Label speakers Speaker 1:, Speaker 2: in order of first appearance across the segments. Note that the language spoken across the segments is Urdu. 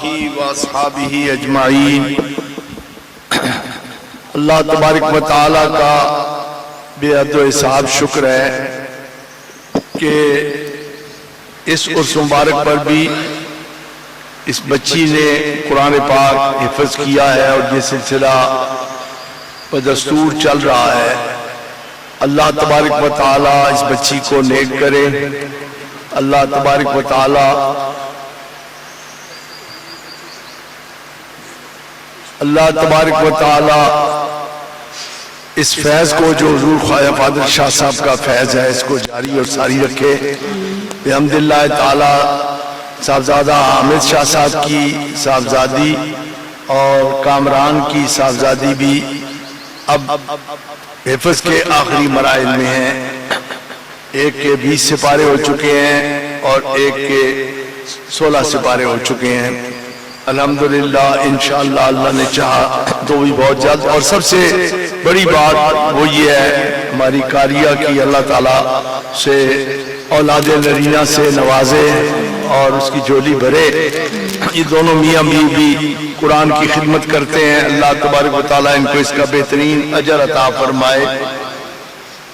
Speaker 1: آلہ واصحابہ اجمعین۔ اللہ تبارک و تعالیٰ کا بے حد و حساب شکر ہے کہ اس عرس مبارک پر بھی اس بچی نے قرآن پاک حفظ کیا ہے اور یہ سلسلہ بدستور چل رہا ہے۔ اللہ تبارک و تعالیٰ اس بچی کو نیک کرے، اللہ تبارک و تعالیٰ اس فیض کو جو حضور خواجہ فاضل شاہ صاحب کا فیض ہے اس کو جاری اور ساری رکھے۔ بحمد اللہ تعالیٰ صاحبزادہ حامد شاہ صاحب کی صاحبزادی اور کامران کی صاحبزادی بھی اب حفظ کے آخری مراحل میں ہیں۔ ایک کے 20 سپارے ہو چکے ہیں اور ایک کے 16 سپارے ہو چکے ہیں۔ الحمدللہ انشاءاللہ اللہ نے چاہا تو بھی بہت جلد۔ اور سب سے بڑی بات وہ یہ ہے ہماری قاریہ کی اللہ تعالیٰ سے اولاد نرینہ سے نوازے اور اس کی جھولی بھرے۔ یہ دونوں میاں بیوی بھی قرآن کی خدمت کرتے ہیں، اللہ تبارک و تعالیٰ ان کو اس کا بہترین اجر عطا فرمائے۔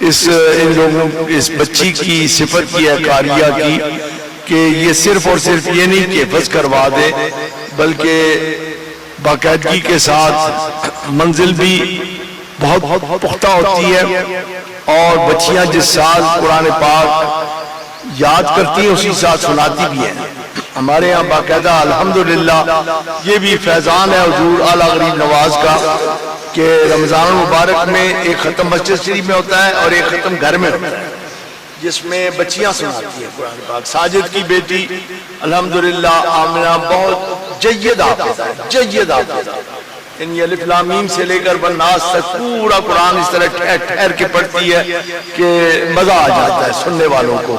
Speaker 1: اس بچی کی صفت کی ہے قاریہ کی کہ یہ صرف اور صرف یہ نہیں کہ حفظ کروا دے بلکہ باقاعدگی کے ساتھ منزل بھی بہت پختہ ہوتی ہے، اور بچیاں جس سال قرآن پاک یاد کرتی ہیں اسی ساتھ سناتی بھی ہیں۔ ہمارے یہاں باقاعدہ الحمدللہ یہ بھی فیضان ہے حضور اعلیٰ غریب نواز کا کہ رمضان المبارک میں ایک ختم مسجد شریف میں ہوتا ہے اور ایک ختم گھر میں ہوتا ہے جس میں بچیاں سناتی ہیں قرآن پاک۔ ساجد کی بیٹی الحمدللہ آمنہ بہت جید حافظ ہے، جید حافظ ہے، یعنی الف لام میم سے لے کر والناس تک پورا قرآن اس طرح ٹھہر کے پڑھتی ہے کہ مزہ آ جاتا ہے سننے والوں کو۔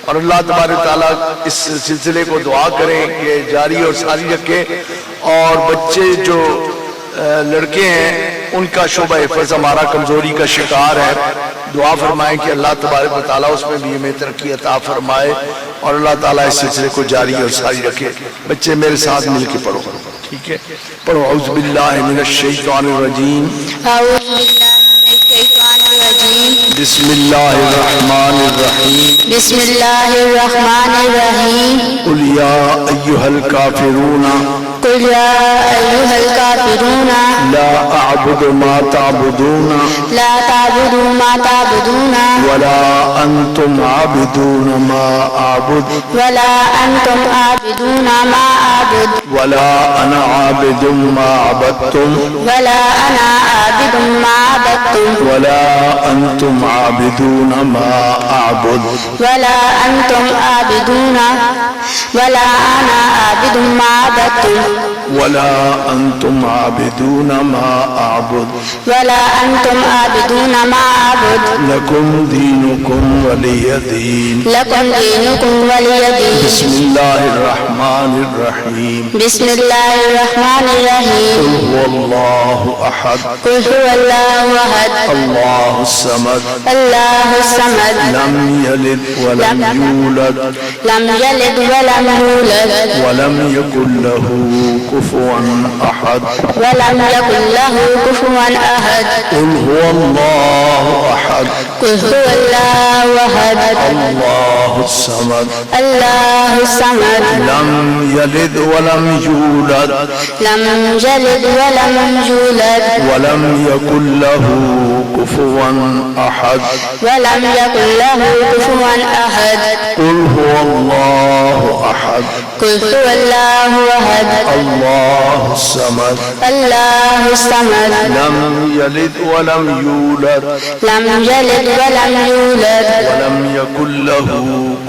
Speaker 1: اور اللہ تبارک تعالیٰ اس سلسلے کو دعا کریں کہ جاری اور ساری رکھے، اور بچے جو لڑکے ہیں ان کا شعبہ حفظ ہمارا کمزوری کا شکار ہے، دعا فرمائیں کہ اللہ تبارک و تعالیٰ اس میں بھی ہمیں ترقی عطا فرمائے اور اللہ تعالیٰ اس سلسلے کو جاری اور ساری رکھے۔ بچے میرے ساتھ مل کے پڑھو، ٹھیک ہے؟ پڑھو اعوذ باللہ من الشیطان الرجیم،
Speaker 2: اعوذ باللہ من الشیطان الرجیم،
Speaker 1: بسم اللہ الرحمن الرحیم،
Speaker 2: بسم اللہ الرحمن الرحیم،
Speaker 1: قل یا ایہا الکافرون
Speaker 2: قل یا ایہا الکافرون
Speaker 1: لا اعبد ما تعبدون
Speaker 2: لا تعبدوا ما تعبدون
Speaker 1: ولا انتم عابدون ما اعبد
Speaker 2: ولا انتم عابدون ما اعبد
Speaker 1: ولا انا عابد ما عبدتم
Speaker 2: ولا انا عابد ما عبدتم
Speaker 1: ولا انتم عابدون ما اعبد
Speaker 2: ولا انتم عابدون ولا انا عابد ما عبدتم
Speaker 1: ولا انتم عابدون ما اعبد
Speaker 2: ولا انتم عابدون ما اعبد
Speaker 1: لكم دينكم ولي دين۔
Speaker 2: لكم دينكم ولي دين۔
Speaker 1: بسم الله الرحمن الرحيم،
Speaker 2: بسم الله الرحمن الرحيم،
Speaker 1: قل هو الله احد
Speaker 2: قل هو الله احد
Speaker 1: الله الصمد
Speaker 2: الله الصمد
Speaker 1: لم يلد ولم يولد
Speaker 2: لم يلد ولم يولد
Speaker 1: ولم يكن له كفوا احد
Speaker 2: ولم يكن له كفوا احد
Speaker 1: قل هو الله احد
Speaker 2: قل هو الله احد
Speaker 1: الله الصمد
Speaker 2: الله الصمد
Speaker 1: لم يلد ولم يولد
Speaker 2: لم يلد ولم يولد
Speaker 1: ولم يكن له كفوا احد
Speaker 2: ولم يكن له كفوا احد
Speaker 1: قل هو الله احد
Speaker 2: قل هو الله احد
Speaker 1: الله الصمد
Speaker 2: الله الصمد
Speaker 1: لم يلد ولم يولد
Speaker 2: لم يلد ولم يولد
Speaker 1: ولم يكن له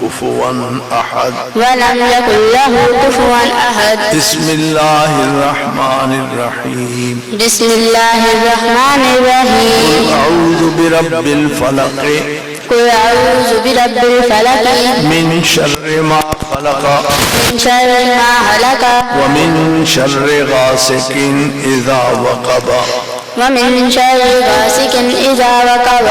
Speaker 1: كفوا احد
Speaker 2: ولم يكن له كفوا احد
Speaker 1: بسم الله الرحمن الرحيم،
Speaker 2: بسم الله الرحمن الرحيم،
Speaker 1: اعوذ برب الفلق
Speaker 2: قل اعوذ برب الفلق
Speaker 1: من شر ما خلق
Speaker 2: من شر ما خلق
Speaker 1: ومن شر غاسق اذا وقب
Speaker 2: ومن شر غاسق اذا وقب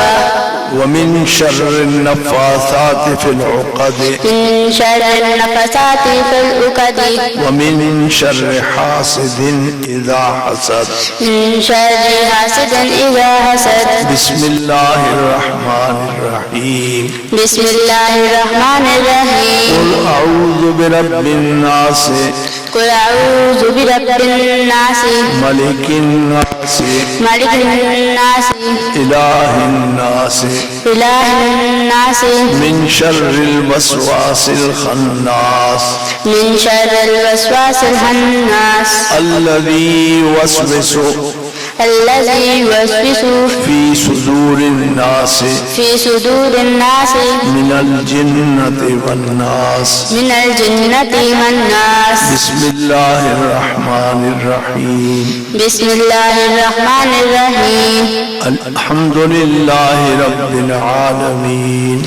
Speaker 1: ومن شر النفاثات في العقد
Speaker 2: من شر النفثات في العقد
Speaker 1: ومن شر حاسد إذا حسد
Speaker 2: من شر حاسد إذا حسد.
Speaker 1: بسم الله الرحمن الرحيم.
Speaker 2: بسم الله الرحمن الرحيم.
Speaker 1: قل أعوذ برب الناس
Speaker 2: قل أعوذ برب الناس
Speaker 1: ملك الناس
Speaker 2: ملك الناس
Speaker 1: إله الناس
Speaker 2: إله الناس
Speaker 1: من شر الوسواس الخناس
Speaker 2: من شر الوسواس الخناس
Speaker 1: الذي يوسوس
Speaker 2: الذي يوسوس
Speaker 1: في صدور الناس
Speaker 2: في صدور الناس
Speaker 1: من الجنة والناس.
Speaker 2: من الجنة والناس.
Speaker 1: بسم الله الرحمن الرحيم.
Speaker 2: بسم الله الرحمن الرحيم.
Speaker 1: الحمد لله رب العالمين.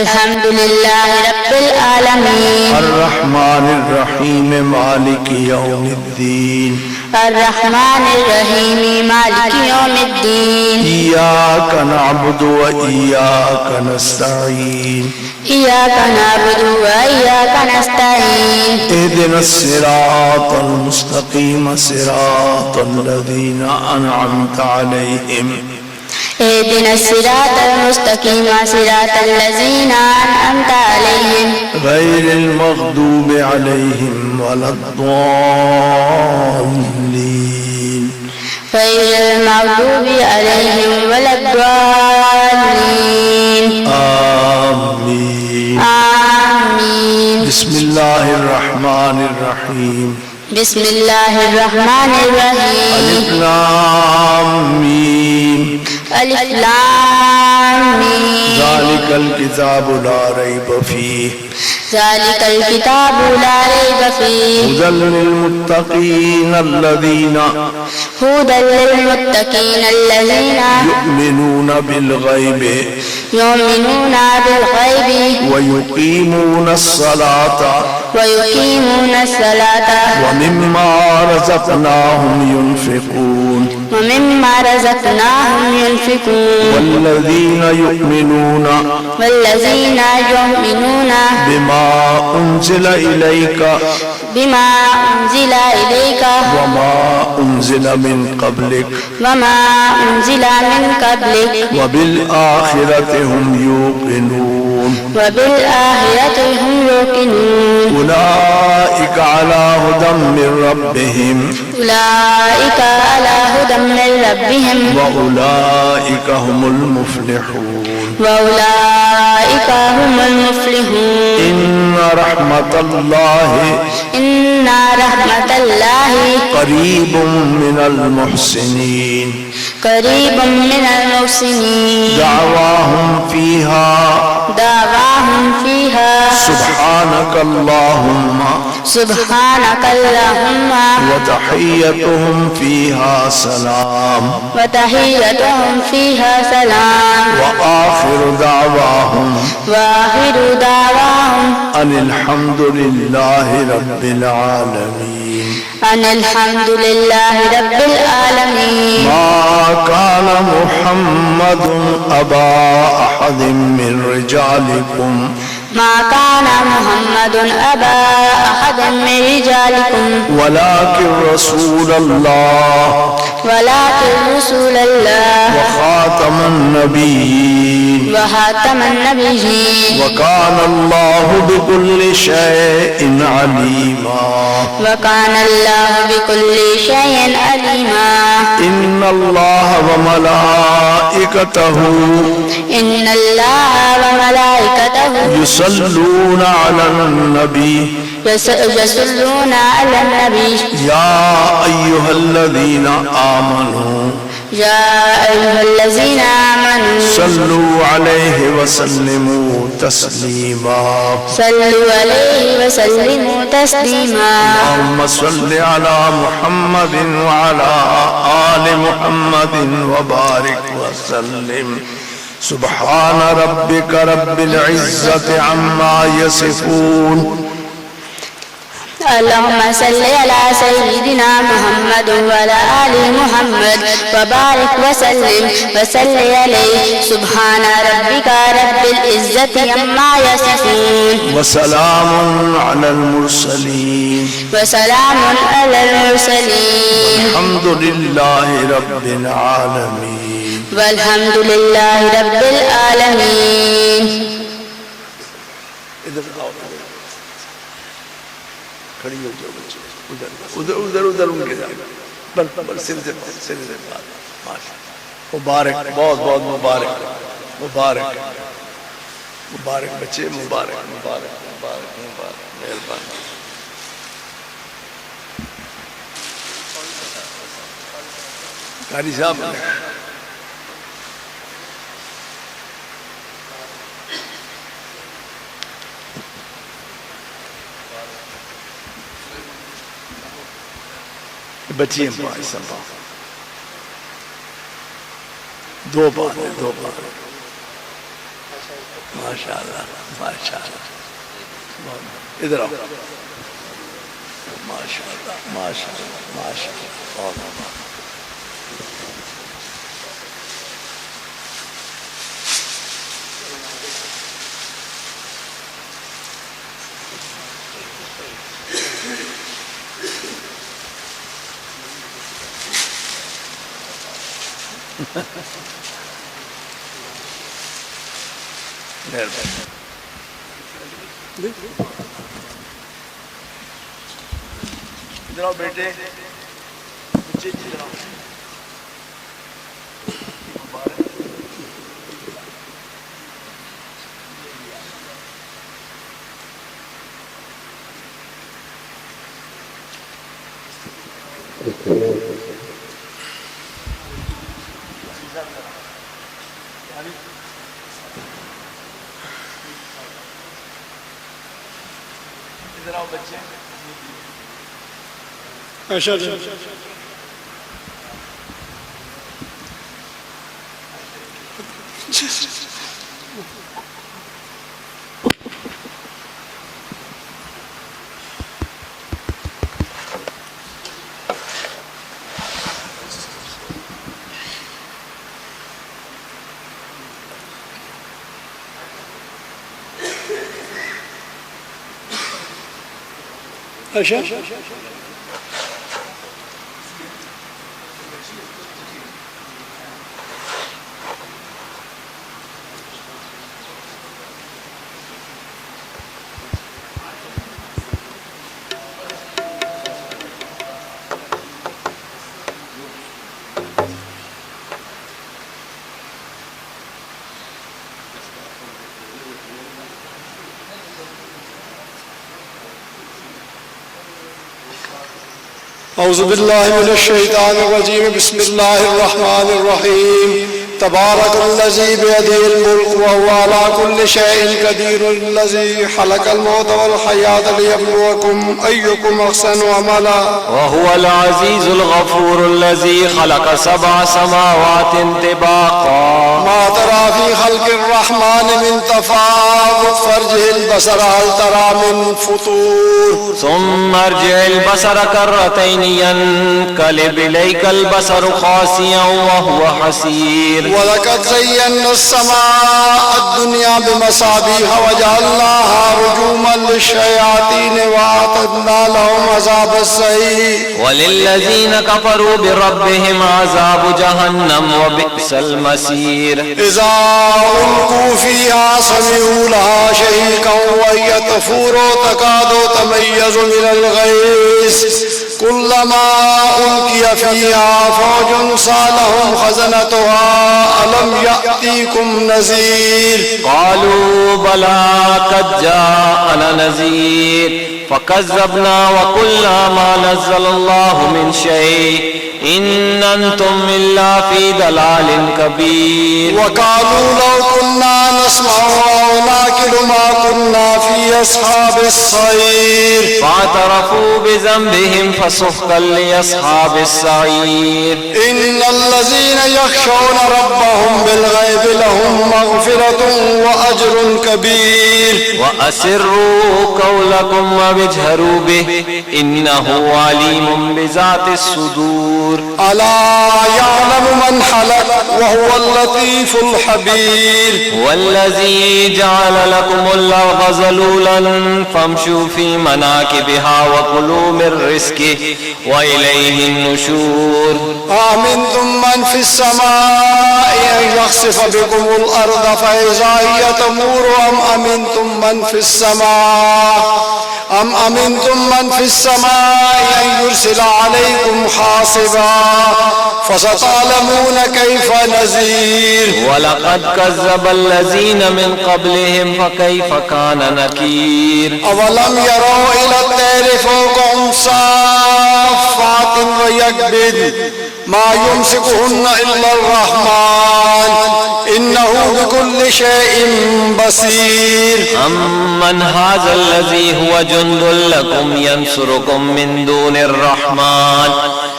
Speaker 2: الحمد لله رب العالمين.
Speaker 1: الرحمن الرحيم مالك يوم الدين.
Speaker 2: الرحمن الرحيم مالك يوم الدين.
Speaker 1: إياك نعبد وإياك نستعين.
Speaker 2: إياك نعبد وإياك نستعين.
Speaker 1: اهدنا الصراط المستقيم صراط الذين أنعمت عليهم.
Speaker 2: اهدنا الصراط المستقيم صراط الذين أنعمت عليهم
Speaker 1: غير المغضوب عليهم ولا الضالين.
Speaker 2: غير المغضوب عليهم ولا الضالين.
Speaker 1: آمين.
Speaker 2: آمين.
Speaker 1: بسم الله الرحمن الرحيم.
Speaker 2: بسم الله الرحمن الرحيم.
Speaker 1: ألف لام ميم.
Speaker 2: ألف لام ميم.
Speaker 1: ذلك الكتاب لا ريب فيه.
Speaker 2: ذلك الكتاب لا ريب فيه.
Speaker 1: هدى للمتقين الذين
Speaker 2: هدى للمتقين الذين
Speaker 1: يؤمنون بالغيب
Speaker 2: يؤمنون بالغيب
Speaker 1: ويقيمون الصلاة
Speaker 2: ويقيمون الصلاة
Speaker 1: ومما رزقناهم ينفقون.
Speaker 2: ومما رزقناهم ينفقون.
Speaker 1: والذين يؤمنون
Speaker 2: والذين يؤمنون
Speaker 1: بما أنزل إليك
Speaker 2: بما أنزل إليك
Speaker 1: وما أنزل من قبلك
Speaker 2: وما أنزل من قبلك
Speaker 1: وبالآخرة هم يوقنون.
Speaker 2: وبالآخرة هم يوقنون.
Speaker 1: أولئك على هدى من ربهم
Speaker 2: أولئك على هدى من ربهم
Speaker 1: وأولئك هم المفلحون.
Speaker 2: وأولئك هم المفلحون.
Speaker 1: إن رحمة الله
Speaker 2: إن رحمة الله
Speaker 1: قريب من المحسنين.
Speaker 2: قريب من المحسنين.
Speaker 1: دعواهم فيها سبحانك اللهم
Speaker 2: سبحانك اللهم
Speaker 1: وتحيتهم فيها سلام
Speaker 2: وتحيتهم فيها سلام
Speaker 1: وآخر دعواهم
Speaker 2: وآخر دعواهم
Speaker 1: أن الحمد لله رب العالمين.
Speaker 2: أن الحمد لله رب العالمين.
Speaker 1: ما كان محمد أبا أحد من رجالكم
Speaker 2: ما كان محمد أبا أحد من رجالكم
Speaker 1: ولكن رسول الله
Speaker 2: ولكن رسول الله
Speaker 1: وخاتم النبيين
Speaker 2: وخاتم النبيين.
Speaker 1: وكان الله بكل شيء عليما.
Speaker 2: وكان الله بكل شيء عليما.
Speaker 1: إن الله وملائكته
Speaker 2: إن الله وملائكته
Speaker 1: يصلون على النبي
Speaker 2: يصلون على النبي.
Speaker 1: يا أيها الذين آمنوا
Speaker 2: يا أيها الذين آمنوا
Speaker 1: صلوا عليه وسلموا تسليما.
Speaker 2: صلوا عليه وسلموا تسليما.
Speaker 1: اللهم صل على محمد وعلى آل محمد وبارك وسلم. سبحان ربك رب العزة عما يصفون
Speaker 2: اللهم صل على سيدنا محمد وعلى آل محمد وبارك وسلم وصل عليه سبحان ربك رب العزة عما يصفون
Speaker 1: وسلام على المرسلين
Speaker 2: وسلام على المرسلين
Speaker 1: الحمد لله رب العالمين
Speaker 2: والحمد لله رب العالمين.
Speaker 1: کھڑی ہو جاؤ بچے ادھر ادھر ادھر ان کے جانا سر سے مبارک بہت بہت مبارک مبارک مبارک بچے مبارک مبارک مبارک مبارک مہربانی. قاری صاحب بچی ہیں پانچ سبا دو بار ماشاءاللہ ماشاءاللہ ادھر آؤ ماشاءاللہ ماشاءاللہ ماشاءاللہ ادھر آؤ بیٹے بچے ادھر آؤ. ادھر آؤ بچے.
Speaker 3: اچھا اچھا اعوذ باللہ من الشیطان الرجیم بسم اللہ الرحمن الرحیم تبارک الذی بیدہ الملک وهو علی کل شیء قدیر الذی خلق الموت والحیاة لیبلوکم ایکم احسن عملا
Speaker 4: وهو العزیز الغفور الذی خلق سبع سماوات طباقا
Speaker 3: ما ترى في خلق الرحمن من تفاوت فارجع البصر هل ترى من فطور
Speaker 4: ثم ارجع البصر كرتين ينقلب إليك البصر خاسئا وهو حسير
Speaker 3: ولقد زينا السماء الدنيا بمصابيح وجعلناها رجوما للشياطين وأعتدنا لهم عذاب السعير
Speaker 4: وللذين كفروا بربهم عذاب جهنم وبئس المصير
Speaker 3: إذا ألقوا فيها سمعوا لها شهيقا وهي تفور تكاد تميز من الغيظ كلما ألقي فيها فوج سألهم خزنتها ألم يأتيكم نذير
Speaker 4: قالوا بلى قد جاءنا نذير فكذبنا وقلنا ما نزل الله من شيء إن أنتم إلا في ضلال كبير
Speaker 3: وقالوا لو كنا نسمع أو نأكل ما كنا في أصحاب السعير
Speaker 4: فاعترفوا بذنبهم فسحقا لأصحاب السعير
Speaker 3: إن الذين يخشون ربهم بالغيب لهم مغفرة وأجر كبير
Speaker 4: وأسروا قولكم واجهروا به إنه عليم بذات الصدور
Speaker 3: ألا يعلم من خلق وهو اللطيف الخبير
Speaker 4: والذي جعل لكم الأرض ذلولا فامشوا في مناكبها وكلوا من رزقه وإليه النشور
Speaker 3: آمنتم من في السماء أن يخسف بكم الأرض فإذا هي تمور أم أمنتم من في السماء أن يرسل عليكم حاصبا فستعلمون كيف نذير
Speaker 4: ولقد كذب الذين من قبلهم فكيف كان نكير
Speaker 3: أولم يروا إلى الطير فوقهم صافات ويكبد ما يمسكهن إلا الرحمن إنه بكل شيء بصير
Speaker 4: أمن هذا الذي هو جند لكم ينصركم من دون الرحمن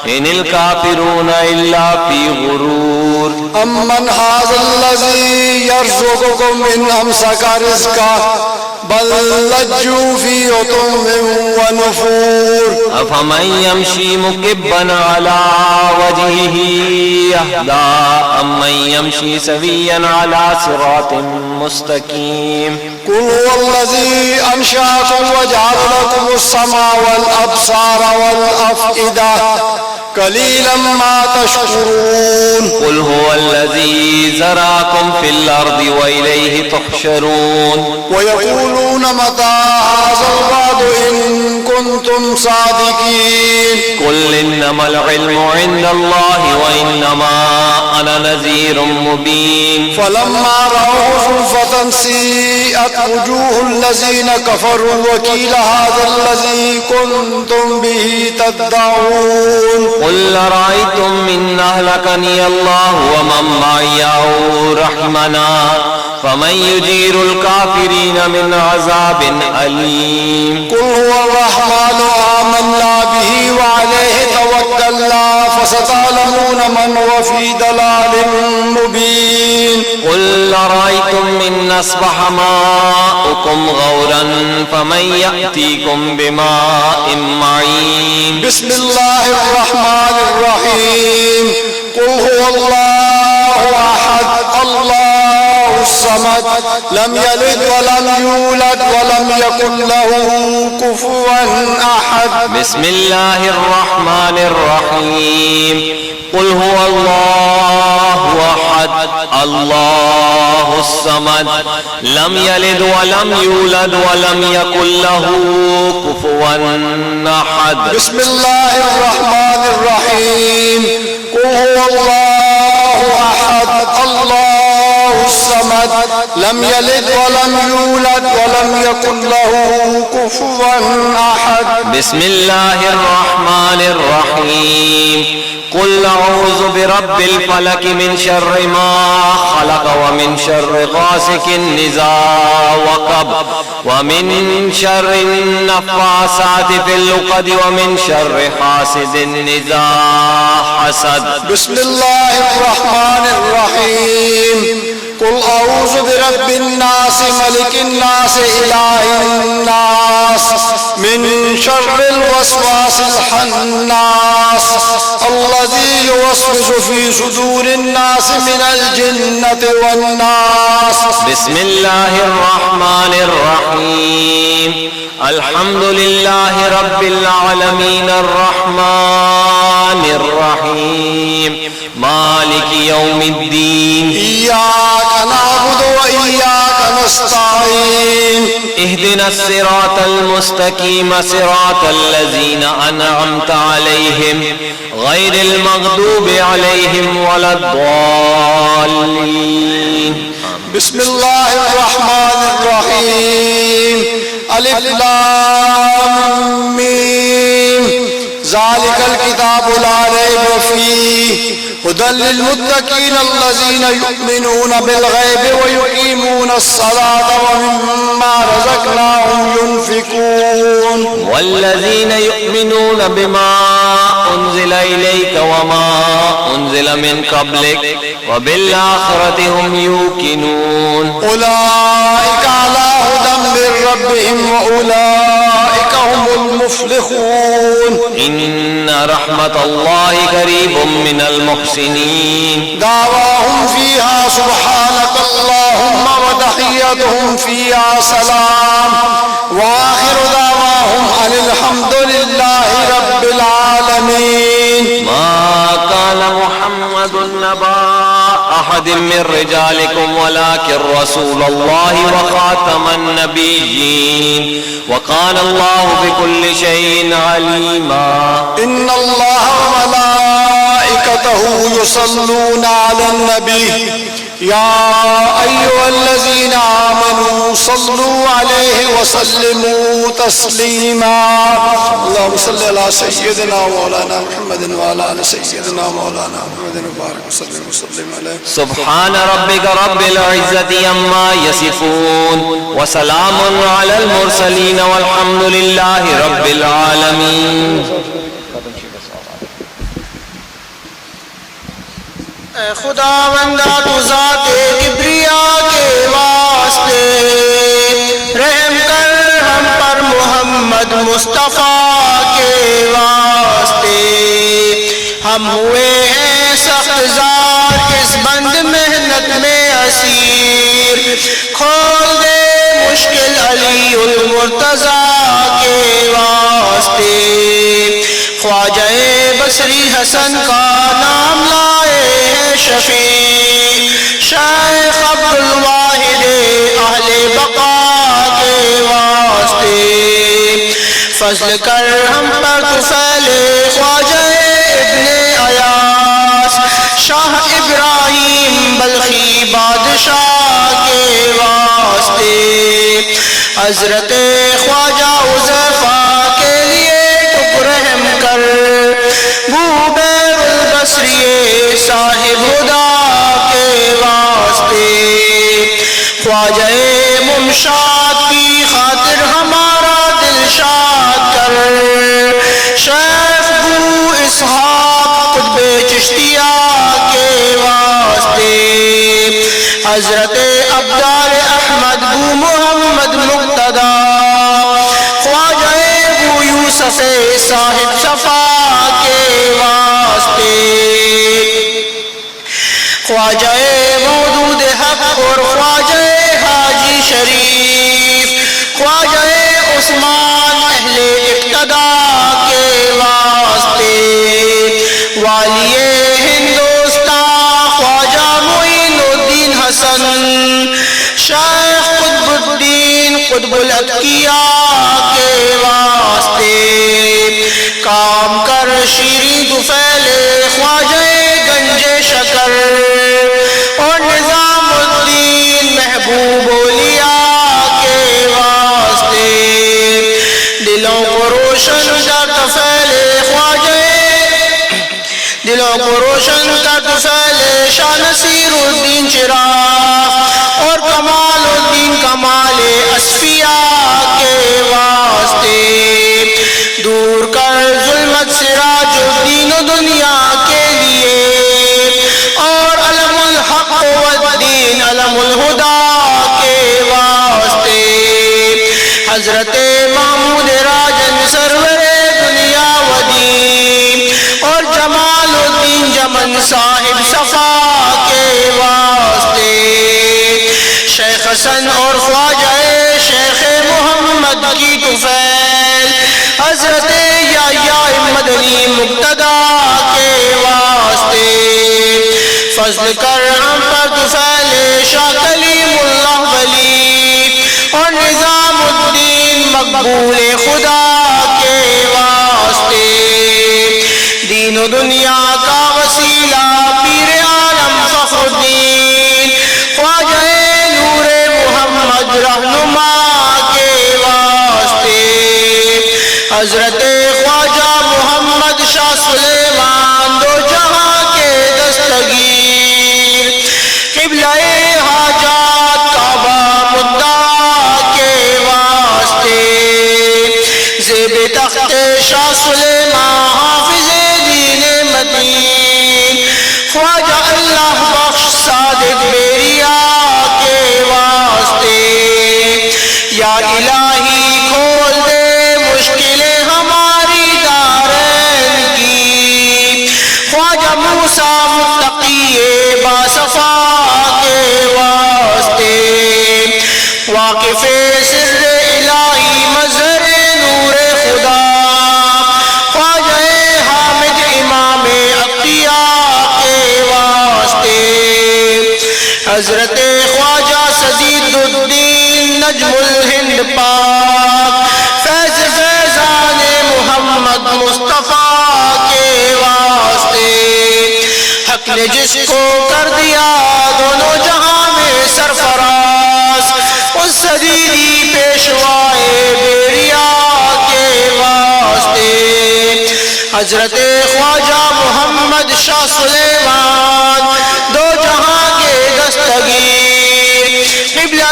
Speaker 4: إن الكافرون إلا في غرور
Speaker 3: أمن هذا الذي يرزقكم إن أمسك رزقه بل لجوا في عتو ونفور
Speaker 4: أفمن يمشي مكبا على وجهه يهدى أمن يمشي سويا على صراط مستقيم
Speaker 3: قل هو الذي أنشأكم وجعل لكم السمع والأبصار والأفئدة قليلا ما تشكرون
Speaker 4: قل هو الذي زرعكم في الأرض وإليه تحشرون
Speaker 3: ويقولون متى هذا الوعد إن كنتم صادقين
Speaker 4: قل إنما العلم عند الله وإنما أنا نذير مبين
Speaker 3: فلما رأوه زلفة سيئت وجوه الذين كفروا وقيل هذا الذي كنتم به تدعون
Speaker 4: قل رأيتم إن أهلكني الله ومن معي أو رحمنا فمن يجير الكافرين من عذاب أليم
Speaker 3: قل هو الرحمن آمنا به وعليه توكلنا فستعلمون من هو في ضلال مبين
Speaker 4: قل رأيتم إن أصبح ماؤكم غورا فمن يأتيكم بماء معين
Speaker 3: بسم الله الرحمن الرحيم قل هو الله أحد الله الصمد لم يلد ولم يولد ولم يكن له كفوا أحد
Speaker 4: بسم الله الرحمن الرحيم قل هو الله أحد الله الصمد لم يلد ولم يولد ولم يكن له كفوا أحد
Speaker 3: بسم الله الرحمن الرحيم قل هو الله أحد الله الصمد لم يلد ولم يولد ولم يكن له كفوا أحد
Speaker 4: بسم الله الرحمن الرحيم قل أعوذ برب الفلك من شر ما خلق ومن شر غاسق إذا وقب ومن شر النفاثات في العقد ومن شر حاسد إذا حسد
Speaker 3: بسم الله الرحمن الرحيم قل أعوذ برب الناس ملك الناس إله الناس من شر الوسواس الخناس الذي يوسوس في صدور الناس من الجنة والناس
Speaker 4: بسم الله الرحمن الرحيم الحمد لله رب العالمين الرحمن الرحيم مالك يوم الدين
Speaker 3: إياك نعبد وإياك نستعين
Speaker 4: اهدنا الصراط المستقيم صراط الذين أنعمت عليهم غير المغضوب عليهم ولا الضالين
Speaker 3: بسم الله الرحمن الرحيم ألف لام ميم ذلك الكتاب لا ريب فيه هدى للمتقين الذين يؤمنون بالغيب ويقيمون الصلاة ومما رزقناهم ينفقون
Speaker 4: والذين يؤمنون بما أنزل إليك وما أنزل من قبلك وبالآخرة هم يوقنون
Speaker 3: أولئك على هدى من ربهم وأولئك هم المفلحون
Speaker 4: إن رحمة الله قريب من المحسنين
Speaker 3: دعواهم فيها سبحانك اللهم وتحيتهم فيها سلام وآخر دعواهم أن الحمد لله رب العالمين.
Speaker 4: ما كان محمد نبا أحد من رجالكم ولكن رسول الله وخاتم النبيين وكان الله بكل شيء عليما.
Speaker 3: إن الله وملائكته يصلون على النبي يا أيها الذين آمنوا صلوا عليه وسلموا تسليما. اللهم صل على سيدنا مولانا محمد وعلى آل سيدنا مولانا محمد وبارك وسلم عليه.
Speaker 4: سبحان ربك رب العزة عما يصفون وسلام على المرسلين والحمد لله رب العالمين.
Speaker 5: اے خدا بندہ تو ذات کبریا کے واسطے رحم کر ہم پر محمد مصطفیٰ کے واسطے. ہم ہوئے ہیں سخت زار اس بند محنت میں اسیر. کھول دے مشکل علی المرتضیٰ کے واسطے. خواجہ بصری حسن کا نام لائے شفیع. شیخ عبدالواحد اہل بقا کے واسطے. فضل کر ہم پر تو پھیلے خواجہ ابن ایاس شاہ ابراہیم بلخی بادشاہ کے واسطے. حضرت خواجہ حذیفہ کے لیے رحم کر بوبیر البصری صاحب خدا کے واسطے. خواجہ ممشاد کی خاطر ہمارا دل شاد کر. شیخ ابو اسحاق قطب چشتیہ کے واسطے. حضرت عبدال احمد بو محمد مقتدی. خواجہ ابو یوسف صاحب صفا کے واسطے. خواجہ مودود حق اور خواجہ حاجی شریف. خواجہ عثمان اہل اقتداء کے واسطے. والی ہندوستان خواجہ معین الدین حسن شیخ قطب الدین قطب الاتقیاء کے واسطے. کام کر شیریں تو پھیلے خواجہ گنج شکر اور نظام الدین محبوب اولیاء کے واسطے. دلوں کو روشن کر تو پھیلے خواجہ دلوں کو روشن کر تو پھیلے شاہ نصیر الدین چراغ اور کمال الدین کمال اصفیاء کے واسطے. دور کر ظلمت سراج الدین و دنیا کے لیے اور علم الحق والدین علم الہدا کے واسطے. حضرت محمود راجن سرور دنیا و دین اور جمال الدین جمن صاحب صفا کے واسطے. شیخ حسن اور خواجہ شیخ محمد کی طفیل حضرت یحییٰ مدنی مقتدیٰ کے واسطے. فضل کر ہم پر طفیل شاہ کلیم اللہ ولی اور نظام الدین مقبول خدا کے واسطے. دین و دنیا کا وسیلہ پیر عالم فخر الدین خواجہ نور محمد رہنما کے واسطے. حضرت خواجہ محمد شاہ سلیمان دو جہاں کے دست واقف سر الہی مظہر نور خدا خواجہ حامد امام عقیہ کے واسطے حضرت خواجہ سجید الدین نجم الہند پاک فیض فیضان محمد مصطفیٰ کے واسطے حق نے جس کو کر دیا دونوں جہاں میں سرفراز اس سدیدی پیشوائے بیریا کے واسطے حضرت خواجہ محمد شاہ سلیمان دو جہاں کے دستگیر قبلہ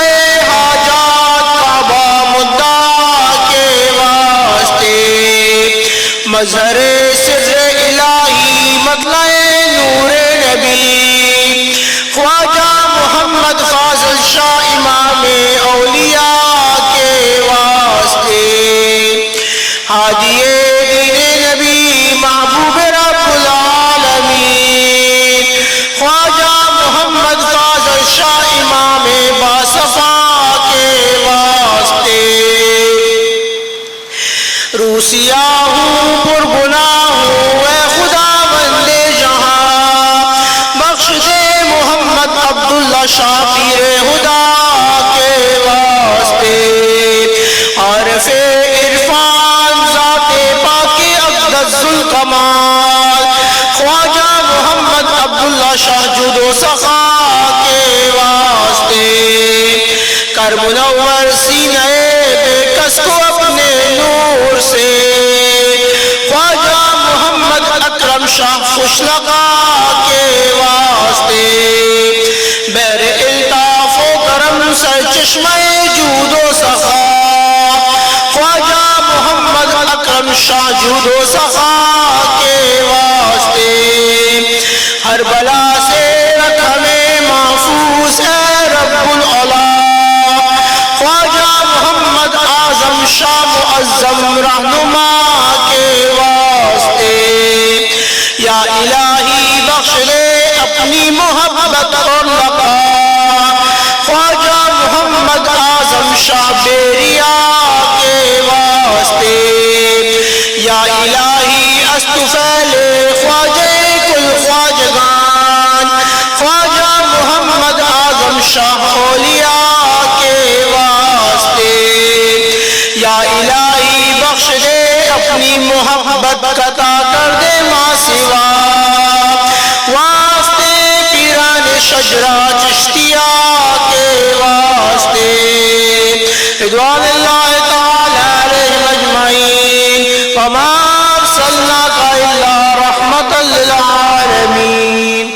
Speaker 5: حاجات کعبہ مدعا کے واسطے مظہر سر الہی مطلع نور نبی خواجہ محمد فاضل شاہ امام اولیاء کے واسطے ہادی دین نبی محبوب رب العالمین خواجہ محمد فاضل شاہ امام باصفا کے واسطے روسیہ ہوں پرگناہ ہوں اے خدا بندے جہاں بخش دے محمد عبداللہ شاہ پیر خدا کے واسطے عارف عرفان ذات پاک اقدس الکمال خواجہ محمد عبداللہ شاہ جود و سخا کے واسطے کر منور سینہ بے کس کو اپنے نور سے خواجہ محمد اکرم شاہ خوشلقا کے واسطے بیر الطاف و کرم سر چشمہ جود و سخا خواجہ محمد اکرم شاہ جود و سخا کے واسطے ہر بلا سے رکھ ہمیں محفوظ اے رب العلا خواجہ محمد اعظم شاہ معظم رہنما کے واسطے یا الہی بخش دے اپنی محبت اور لقا خواجہ محمد اعظم شاہ بیریا کے واسطے یا الہی استفیل خواجہ کل خواجگان خواجہ محمد اعظم شاہ اولیاء کے واسطے یا الہی بخش دے اپنی محبت قطع کر دے ما سوا واسطے پیران شجرہ چشتیہ کے واسطے رضوان اللہ تعالی علیہم اجمعین وما ارسلناک الا رحمۃ للعالمین.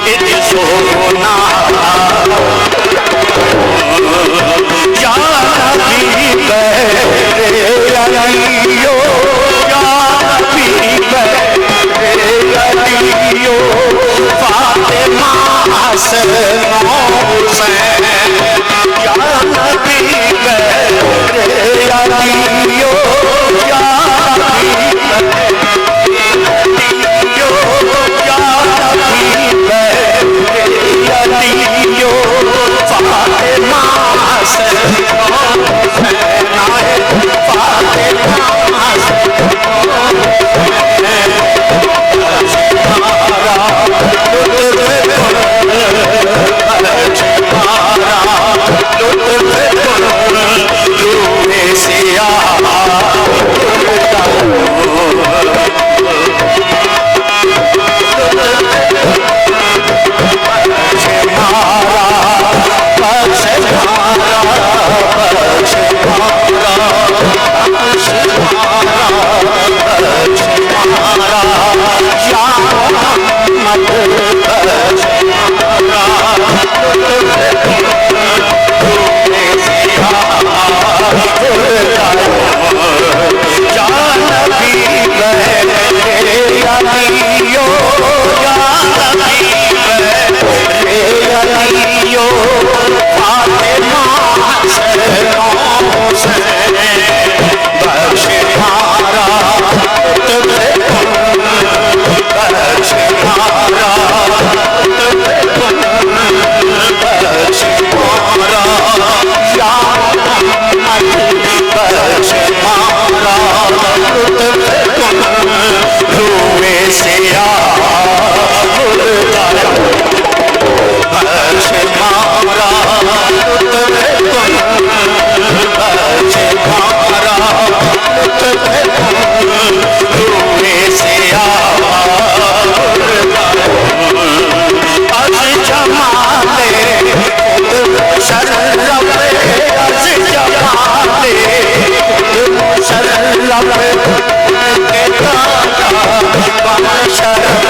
Speaker 5: It حسن حسین یا نبی میرے علیو یا علیو یا نبی میرے علیو فاطمہ حسن حسین آئے فاطمہ حسن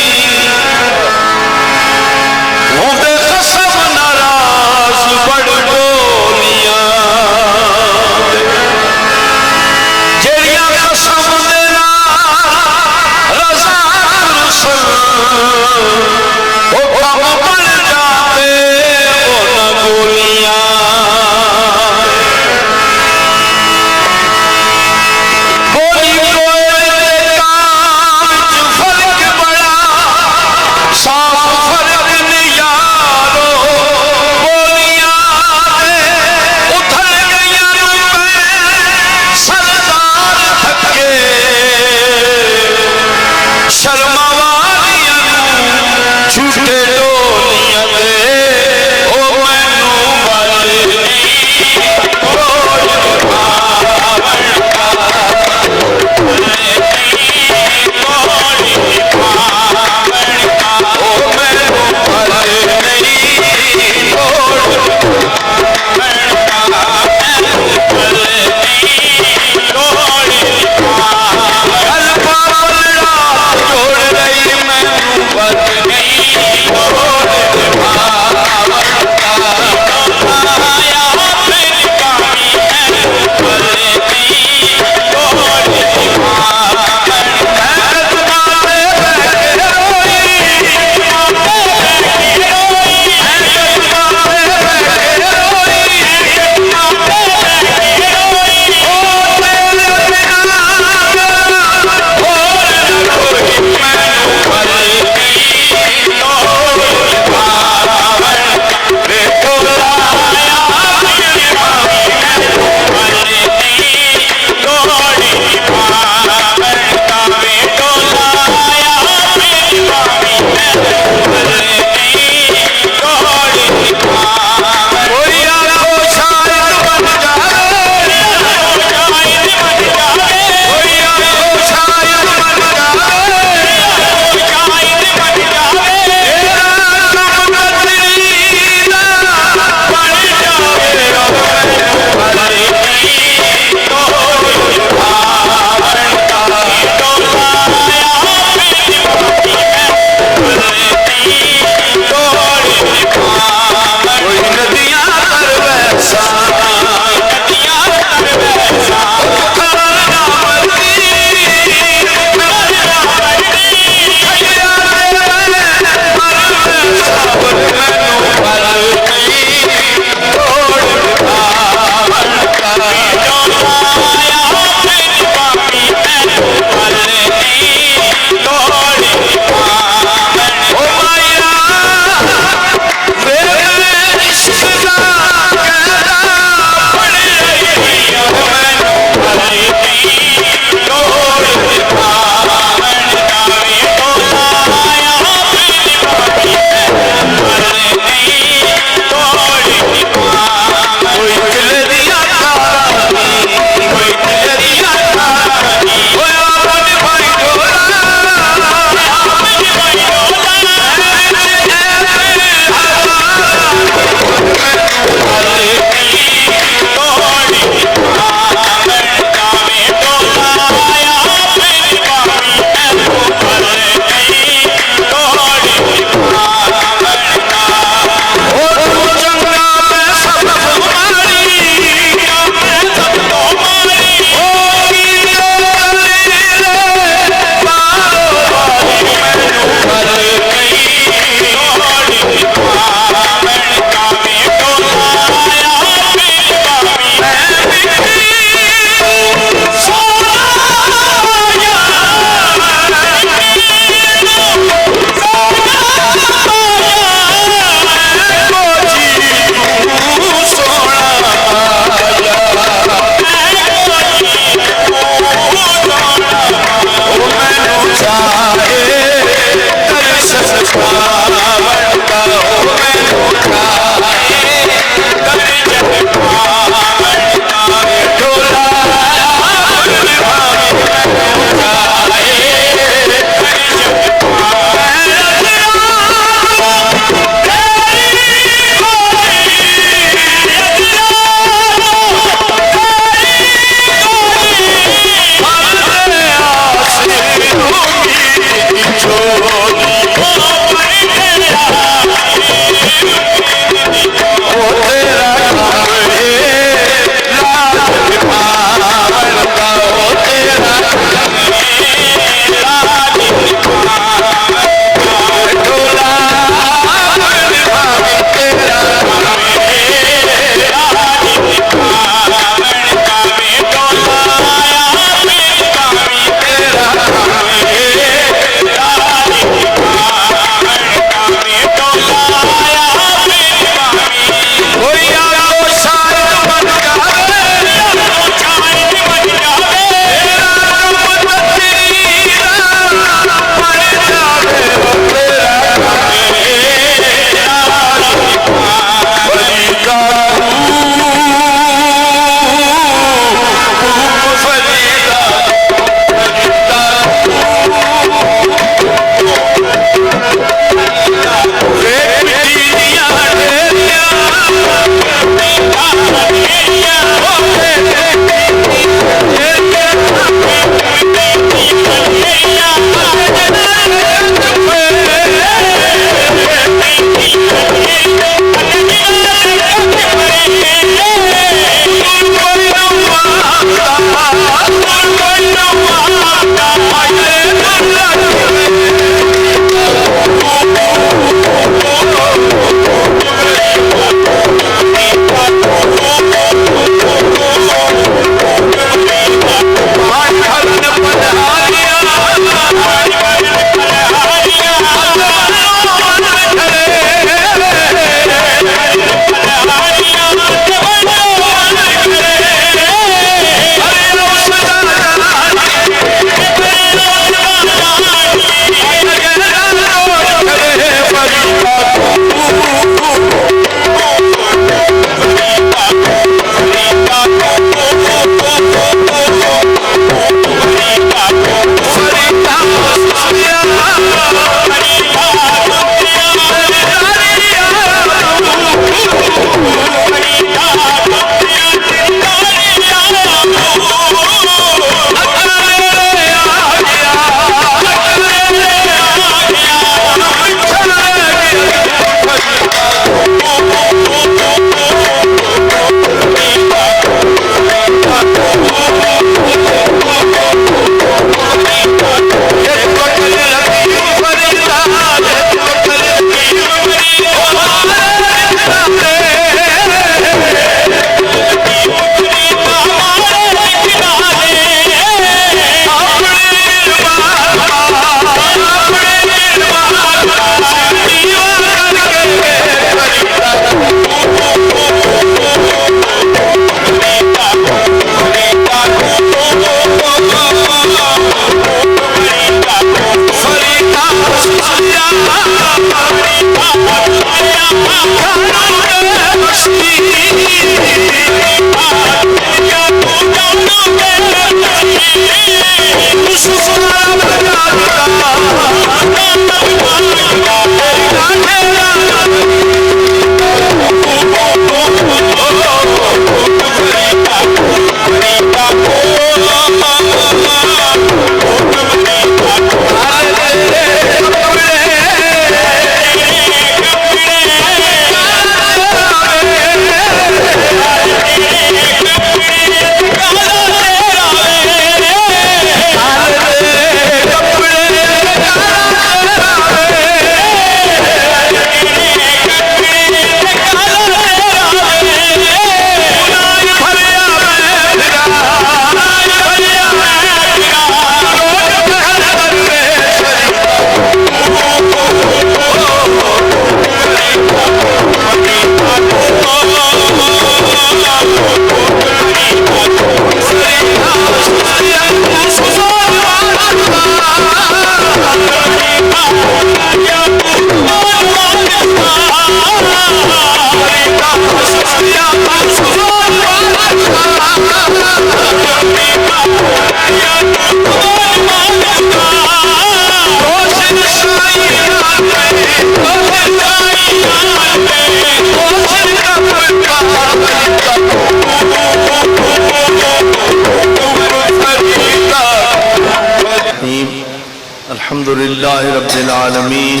Speaker 1: الحمدللہ رب العالمین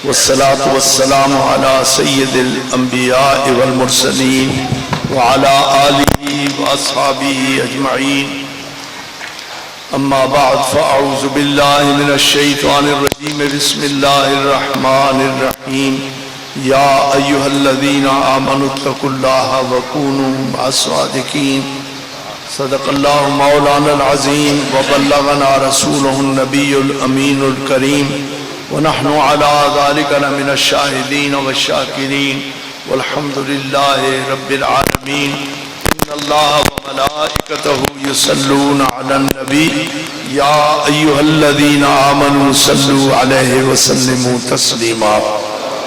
Speaker 1: والصلاة والسلام على سید الانبیاء والمرسلین وعلى آلہ واصحابہ اجمعین اما بعد فاعوذ باللہ من الشیطان الرجیم بسم اللہ الرحمن الرحیم یا ایہا الذین آمنوا اتقوا اللہ وکونوا مع الصادقین صدق اللہ مولانا العظیم وبلغنا رسولہ النبی الامین الکریم ونحن على ذلك لمن الشاہدین والشاکرین والحمد للہ رب العالمین ان اللہ وملائکتہ یصلون علی النبی یا ایہا الذین آمنوا صلوا علیہ وسلموا تسلیما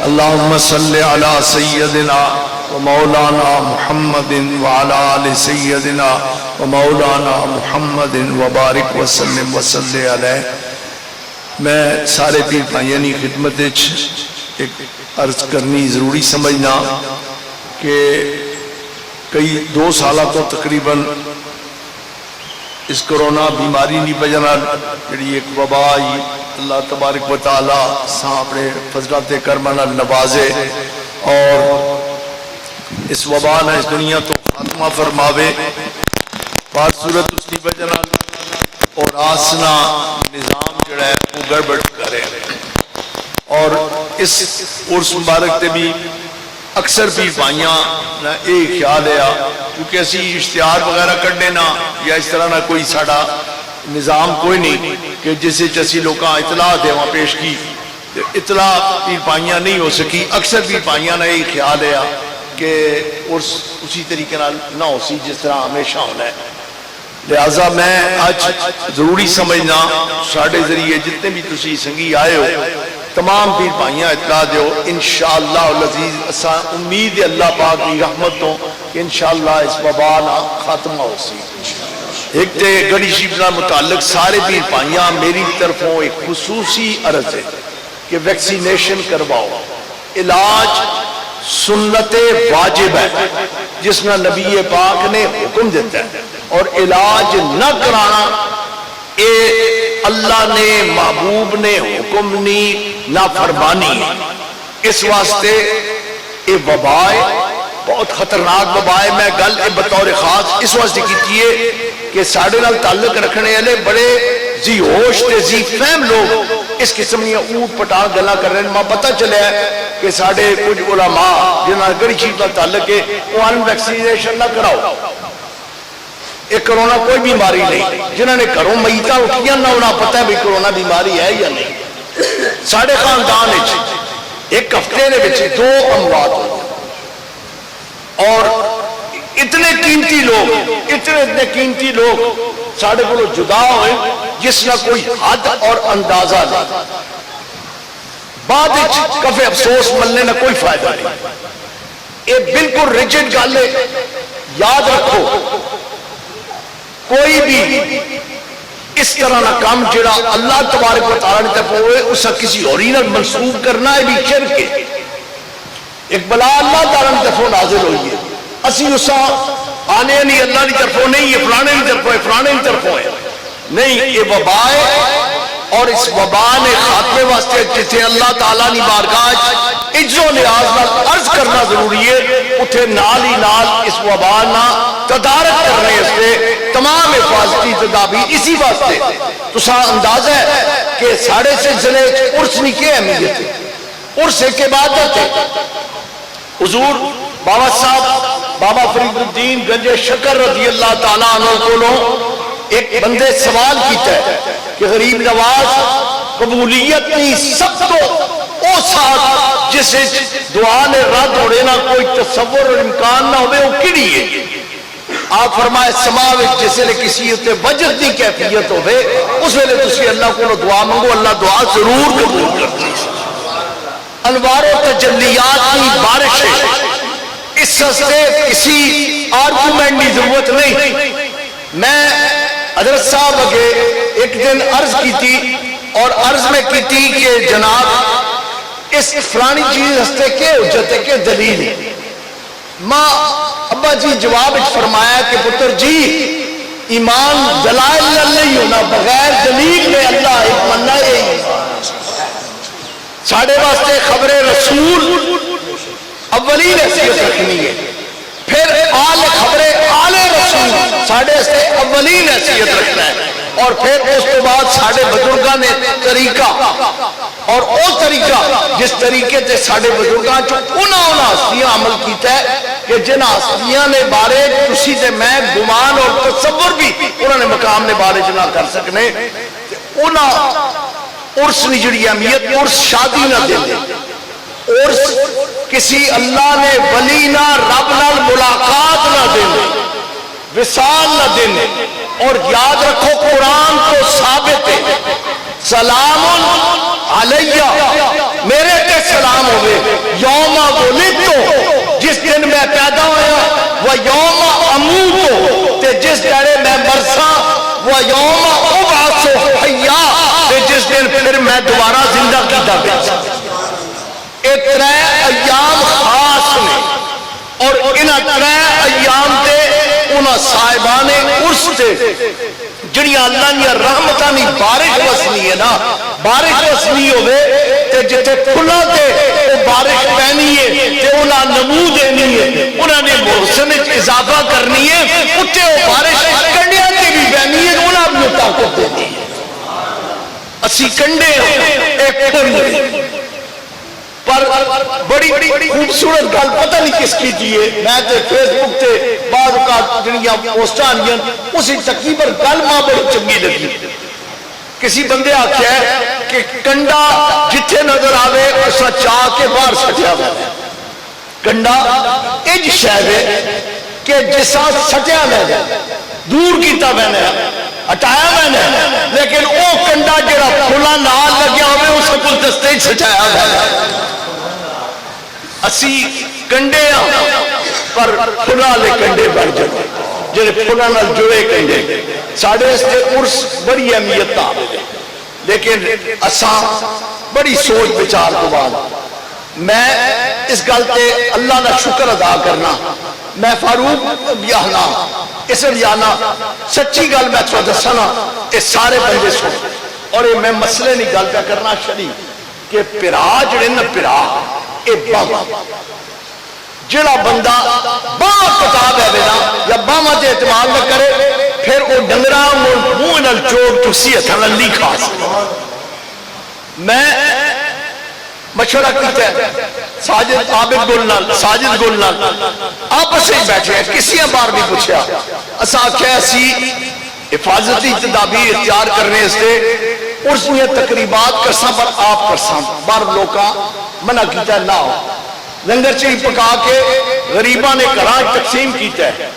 Speaker 1: اللہم صل علی سیدنا ومولانا محمد وعلى آل سیدنا ومولانا محمد وبارک وسلم وصلی علیہ۔ میں سارے پیر بھائیانی خدمت ایک عرض کرنی ضروری سمجھنا کہ کئی 2 سالہ تو تقریباً اس کرونا بیماری نہیں بجنا جڑی ایک وبا آئی اللہ تبارک و تعالی ساں اپنے فضلات کرمنا نوازے اور اس وبا نہ اس دنیا تو خاتمہ فرماوے بات صورت اس کی بجنا اور آسنا نظام جڑا ہے وہ گڑبڑ کرے اور اس عرس مبارک تے بھی اکثر بھی بھائیاں نہ ایک خیال ہے کیونکہ اسی اشتہار وغیرہ کرنے نہ یا اس طرح نہ کوئی ساڑا نظام کوئی نہیں کہ جسے چسی لوگاں اطلاع دے وہاں پیش کی اطلاع پیر بھائیاں نہیں ہو سکی اکثر پیر بھائیاں نہ ایک خیال ہے کہ عرس اسی طریقے نہ ہو سی جس طرح ہمیشہ ہونا ہے لہذا میں آج ضروری سمجھنا ساڑھے ذریعے جتنے بھی تسی سنگی آئے ہو تمام پیر بھائیاں اطلاع دیو انشاءاللہ العزیز اساں امید ہے اللہ پاک کی رحمت تو کہ انشاءاللہ اس وبا نہ ختم ہو سی۔ ایک تے گڑی شریف متعلق سارے پیر بھائیاں میری طرفوں ایک خصوصی عرض ہے کہ ویکسینیشن کرواؤ۔ علاج سنت واجب ہے جس میں نبی پاک نے حکم دیتا ہے اور علاج نہ کرانا اے اللہ نے محبوب نے حکم نہیں نافرمانی ہے۔ اس واسطے اے وبائے بہت خطرناک وبائے میں گل بطور خاص اس واسطے کی ہے کہ ساڑھے نال تعلق رکھنے والے بڑے زی ہوش تے زی فہم لوگ اس قسم یہ اوٹ پٹان گلا کر رہے ہیں۔ ماں پتہ چلے ہے کہ ساڑھے کچھ علماء جنہاں گڑی چیز کا تعلق ہے وہ ان ویکسینیشن نہ کراؤ، ایک کرونا کوئی بیماری نہیں، جنہوں نے گھروں میتاں اٹھیاں نہ انہاں پتہ ہے بھی کرونا بیماری ہے یا نہیں۔ ساڑھے خاندان ایک ہفتے نے بچے 2 اموات ہوئے اور اتنے قیمتی لوگ ساڑھے کو جدا ہوئے جس نہ کوئی حد اور اندازہ نہیں۔ بعد کفے افسوس ملنے نہ کوئی فائدہ نہیں۔ یہ بالکل ریجڈ گل ہے، یاد رکھو کوئی بھی اس طرح نہ کام جڑا اللہ تبارک و تعالی نے طرف ہوئے اسا کسی اور ہی نہ منسوب کرنا ہے بھی شرک ہے۔ ایک بلا اللہ تعالی نے طرف نازل ہوئی ہے، اسی اسا آنے نہیں اللہ کی طرفوں نہیں یہ فلانے کی طرفوں ہے فلانے کی طرفوں ہے نہیں، یہ وبا ہے اور اس وبا نے خاتمے واسطے جسے اللہ تعالیٰ نے بارگاہ عجز و نیاز نال عرض کرنا ضروری ہے اتھے نال ہی نال اس وبا نہ تدارک کرنے اس پہ تمام حفاظتی تدابیر اسی واسطے تو سا اندازہ ہے کہ ساڑھے سلسلے عرس نہیں کی اہمیت ہے، عرس ایک عبادت ہے۔ حضور بابا صاحب بابا فرید الدین گنج شکر رضی اللہ تعالیٰ عنہ کو ایک بندے سوال کیتا ہے کہ غریب نواز قبولیت نہیں سب تو او ساتھ جسے دعا نے رد ہونے نہ کوئی تصور اور امکان نہ ہوئے وہ کڑی ہے۔ آپ فرمائے سماوے جسے لے کسی ہوتے وجد دی کیفیت ہوئے اس ویلے تسی اللہ کو دعا منگو اللہ دعا ضرور قبول کرتی۔ انوار و تجلیات کی بارش ہے، اس سے کسی آرگومنٹ کی ضرورت نہیں. میں حضرت صاحب اگے ایک دن عرض کی تھی اور عرض میں کی تھی کہ جناب اس فلانی چیز ہستے کے حجت ہے کہ دلیل ہے. ماں ابا جی جواب فرمایا کہ پتر جی ایمان دلائل نہیں ہونا، بغیر دلیل میں اللہ ایک مننا یہی ساڑھے واسطے خبر رسول اولین حیثیت رکھنی ہے، پھر آل خبر آل رسول ساڑھے واسطے اولین حیثیت رکھنا ہے، اور پھر اس کے بعد ساڑھے بزرگاں نے طریقہ اور وہ طریقہ جس طریقے سے ساڑھے بزرگاں جو انہوں ہستیاں عمل کیتا ہے کہ جن ہستیاں نے بارے تسی تے میں گمان اور تصور بھی انہوں نے مقام نے بارے جنا کر سکنے. انہوں عرس نہیں جڑی اہمیت عرس شادی نہ دے دے، عرس کسی اللہ نے ولی نہ رب نال ملاقات نہ دے وصال نہ دینے. اور یاد رکھو قرآن تو ثابت ہے سلام علیہ میرے تے سلام ہوئے یوم ولدت جس دن میں پیدا ہوا وہ یوم اموت تے جس دن میں مرساں وہ یوم ابعث حیا تے جس دن پھر میں دوبارہ زندہ کیتا گیا. اتنے ایام خاص نے اور ان اتنے ایام تے انہاں صاحبان عرس تے جڑیاں اللہ نے رحمتاں دی بارش وسنی ہے نا، بارش وسنی ہوئے تے جتے پھلاں تے وہ بارش پہنی ہے تے انہاں نمو دینی ہے، انہاں نے محسن اضافہ کرنی ہے، اتے وہ بارش کنڈیاں تے بھی پہنی ہے، انہاں بھی طاقت دینی ہے. اسی کنڈے ایک پھل پر بڑی خوبصورت گل پتہ نہیں کس کی جیے میں تے فیس بک تے بعض اوقات جڑیاں پوسٹاں آندیاں اسی تقریباً گل ماں بڑی چنگی لگی. کسی بندے آکھیا ہے کہ کنڈا جتھے نظر آوے اسا چاہ کے باہر سٹیا ہوا ہے. کنڈا اج شے ہے کہ جسا سٹیا میں دور کیتا میں نے ہٹایا میں نے، لیکن او کنڈا جڑا پھلاں نال لگیا ہوئے اس کو دستے سٹایا ہوا ہے. اسی کنڈے ہاں پر پھلاں لے کنڈے بڑھ جائے جڑے پھلاں نال جڑے کنڈے ساڈے واسطے عرس بڑی اہمیت دا، لیکن اساں بڑی سوچ بچار تو بعد میں اس گل تے اللہ دا شکر ادا کرنا. میں فاروق بیاہنا اس بیاہنا سچی گل میں تو دسنا یہ سارے بندے سن اور یہ میں مسئلے نہیں گل پہ کرنا شری کہ پرا جڑے نا پرا یہ باہ جڑا بندہ باہ کتاب ہے بینا یا باہ تے اعتماد نہ کرے پھر وہ ڈنگرا منہ نال چوک تسی ہتھاں نال نہیں کھا سکتا. میں مشورہ کیتا ہے ساجد عابد گل ساجد گل آپس میں بیٹھے ہیں کسی بار بھی پوچھا اسا آکھیا اسی حفاظتی تدابیر اختیار کرنے سے اس میں تقریبات کرساں پر آپ کرساں بار لوکاں منع کیتا ہے نہ ہو. لنگر چی پکا کے غریباں نے گھراں تقسیم کیتا ہے،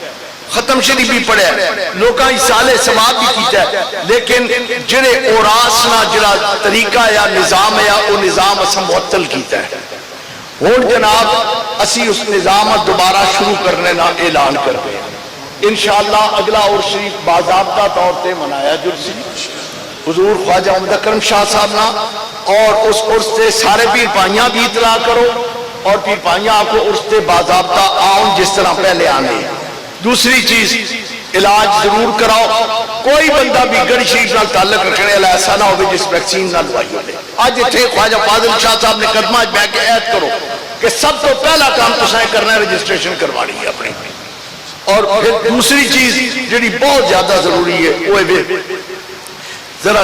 Speaker 1: ختم شریف بھی پڑھا ہے، لوکاں سالے ثواب بھی کیتا ہے، لیکن جڑے اوراس نہ جڑا طریقہ یا نظام یا وہ نظام اساں معطل کیتا ہے. ہن جناب اسی اس نظام دوبارہ شروع کرنے نا اعلان کر دے انشاءاللہ. اگلا عرس شریف باضابطہ طور تے منایا جرسی حضور خواجہ احمد اکرم شاہ صاحب نا، اور اس عرس تے سارے پیر پائیاں بھی اطلاع کرو اور پیر پائیاں آپ کو عرس تے باضابطہ آؤں جس طرح پہلے آنے. دوسری چیز علاج ضرور کراؤ، کوئی بندہ بھی گڑھ شریف نال تعلق رکھنے والا ایسا نہ ہو جس ویکسین نہ لوائی ہو. اج اتنے خواجہ فاضل شاہ صاحب نے قدمہ بیٹھ کے عہد کرو کہ سب تو پہلا کام تسائیں کرنا ہے رجسٹریشن کروانی ہے اپنی. اور پھر دوسری چیز جڑی بہت زیادہ ضروری ہے وہ ذرا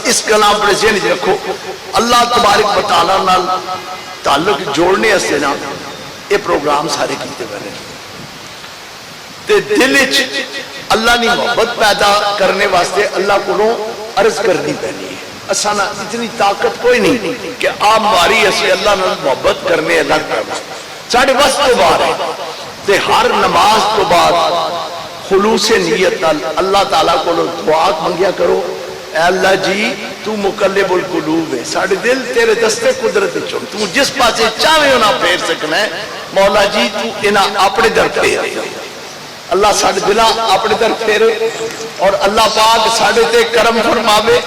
Speaker 1: اس کلام پر ذہن رکھو، اللہ تبارک و تعالیٰ نال تعلق جوڑنے سے نا یہ پروگرام سارے کیتے بنے تے دل وچ اللہ نے محبت پیدا کرنے واسطے اللہ کو عرض کرنی پینی ہے. اساں اتنی طاقت کوئی نہیں کہ آپ ماری اسی اللہ نال محبت کرنے الگ کرنا ساڈے بس تو باہر ہے. تے ہر نماز تو بعد خلوص نیت نال اللہ تعالیٰ کو دعا منگیا کرو، اے اللہ جی تو مقلب القلوب ہے، ساڑھے دل تیرے دستے قدرت چون، تو جس پاسے چاہے ہونا پھیر سکنا ہے، مولا جی تو انہاں اپنے در پھیر، اللہ ساڑھے دلہ اپنے در پھیرے، اور اللہ پاک ساڑھے تے کرم فرماوے،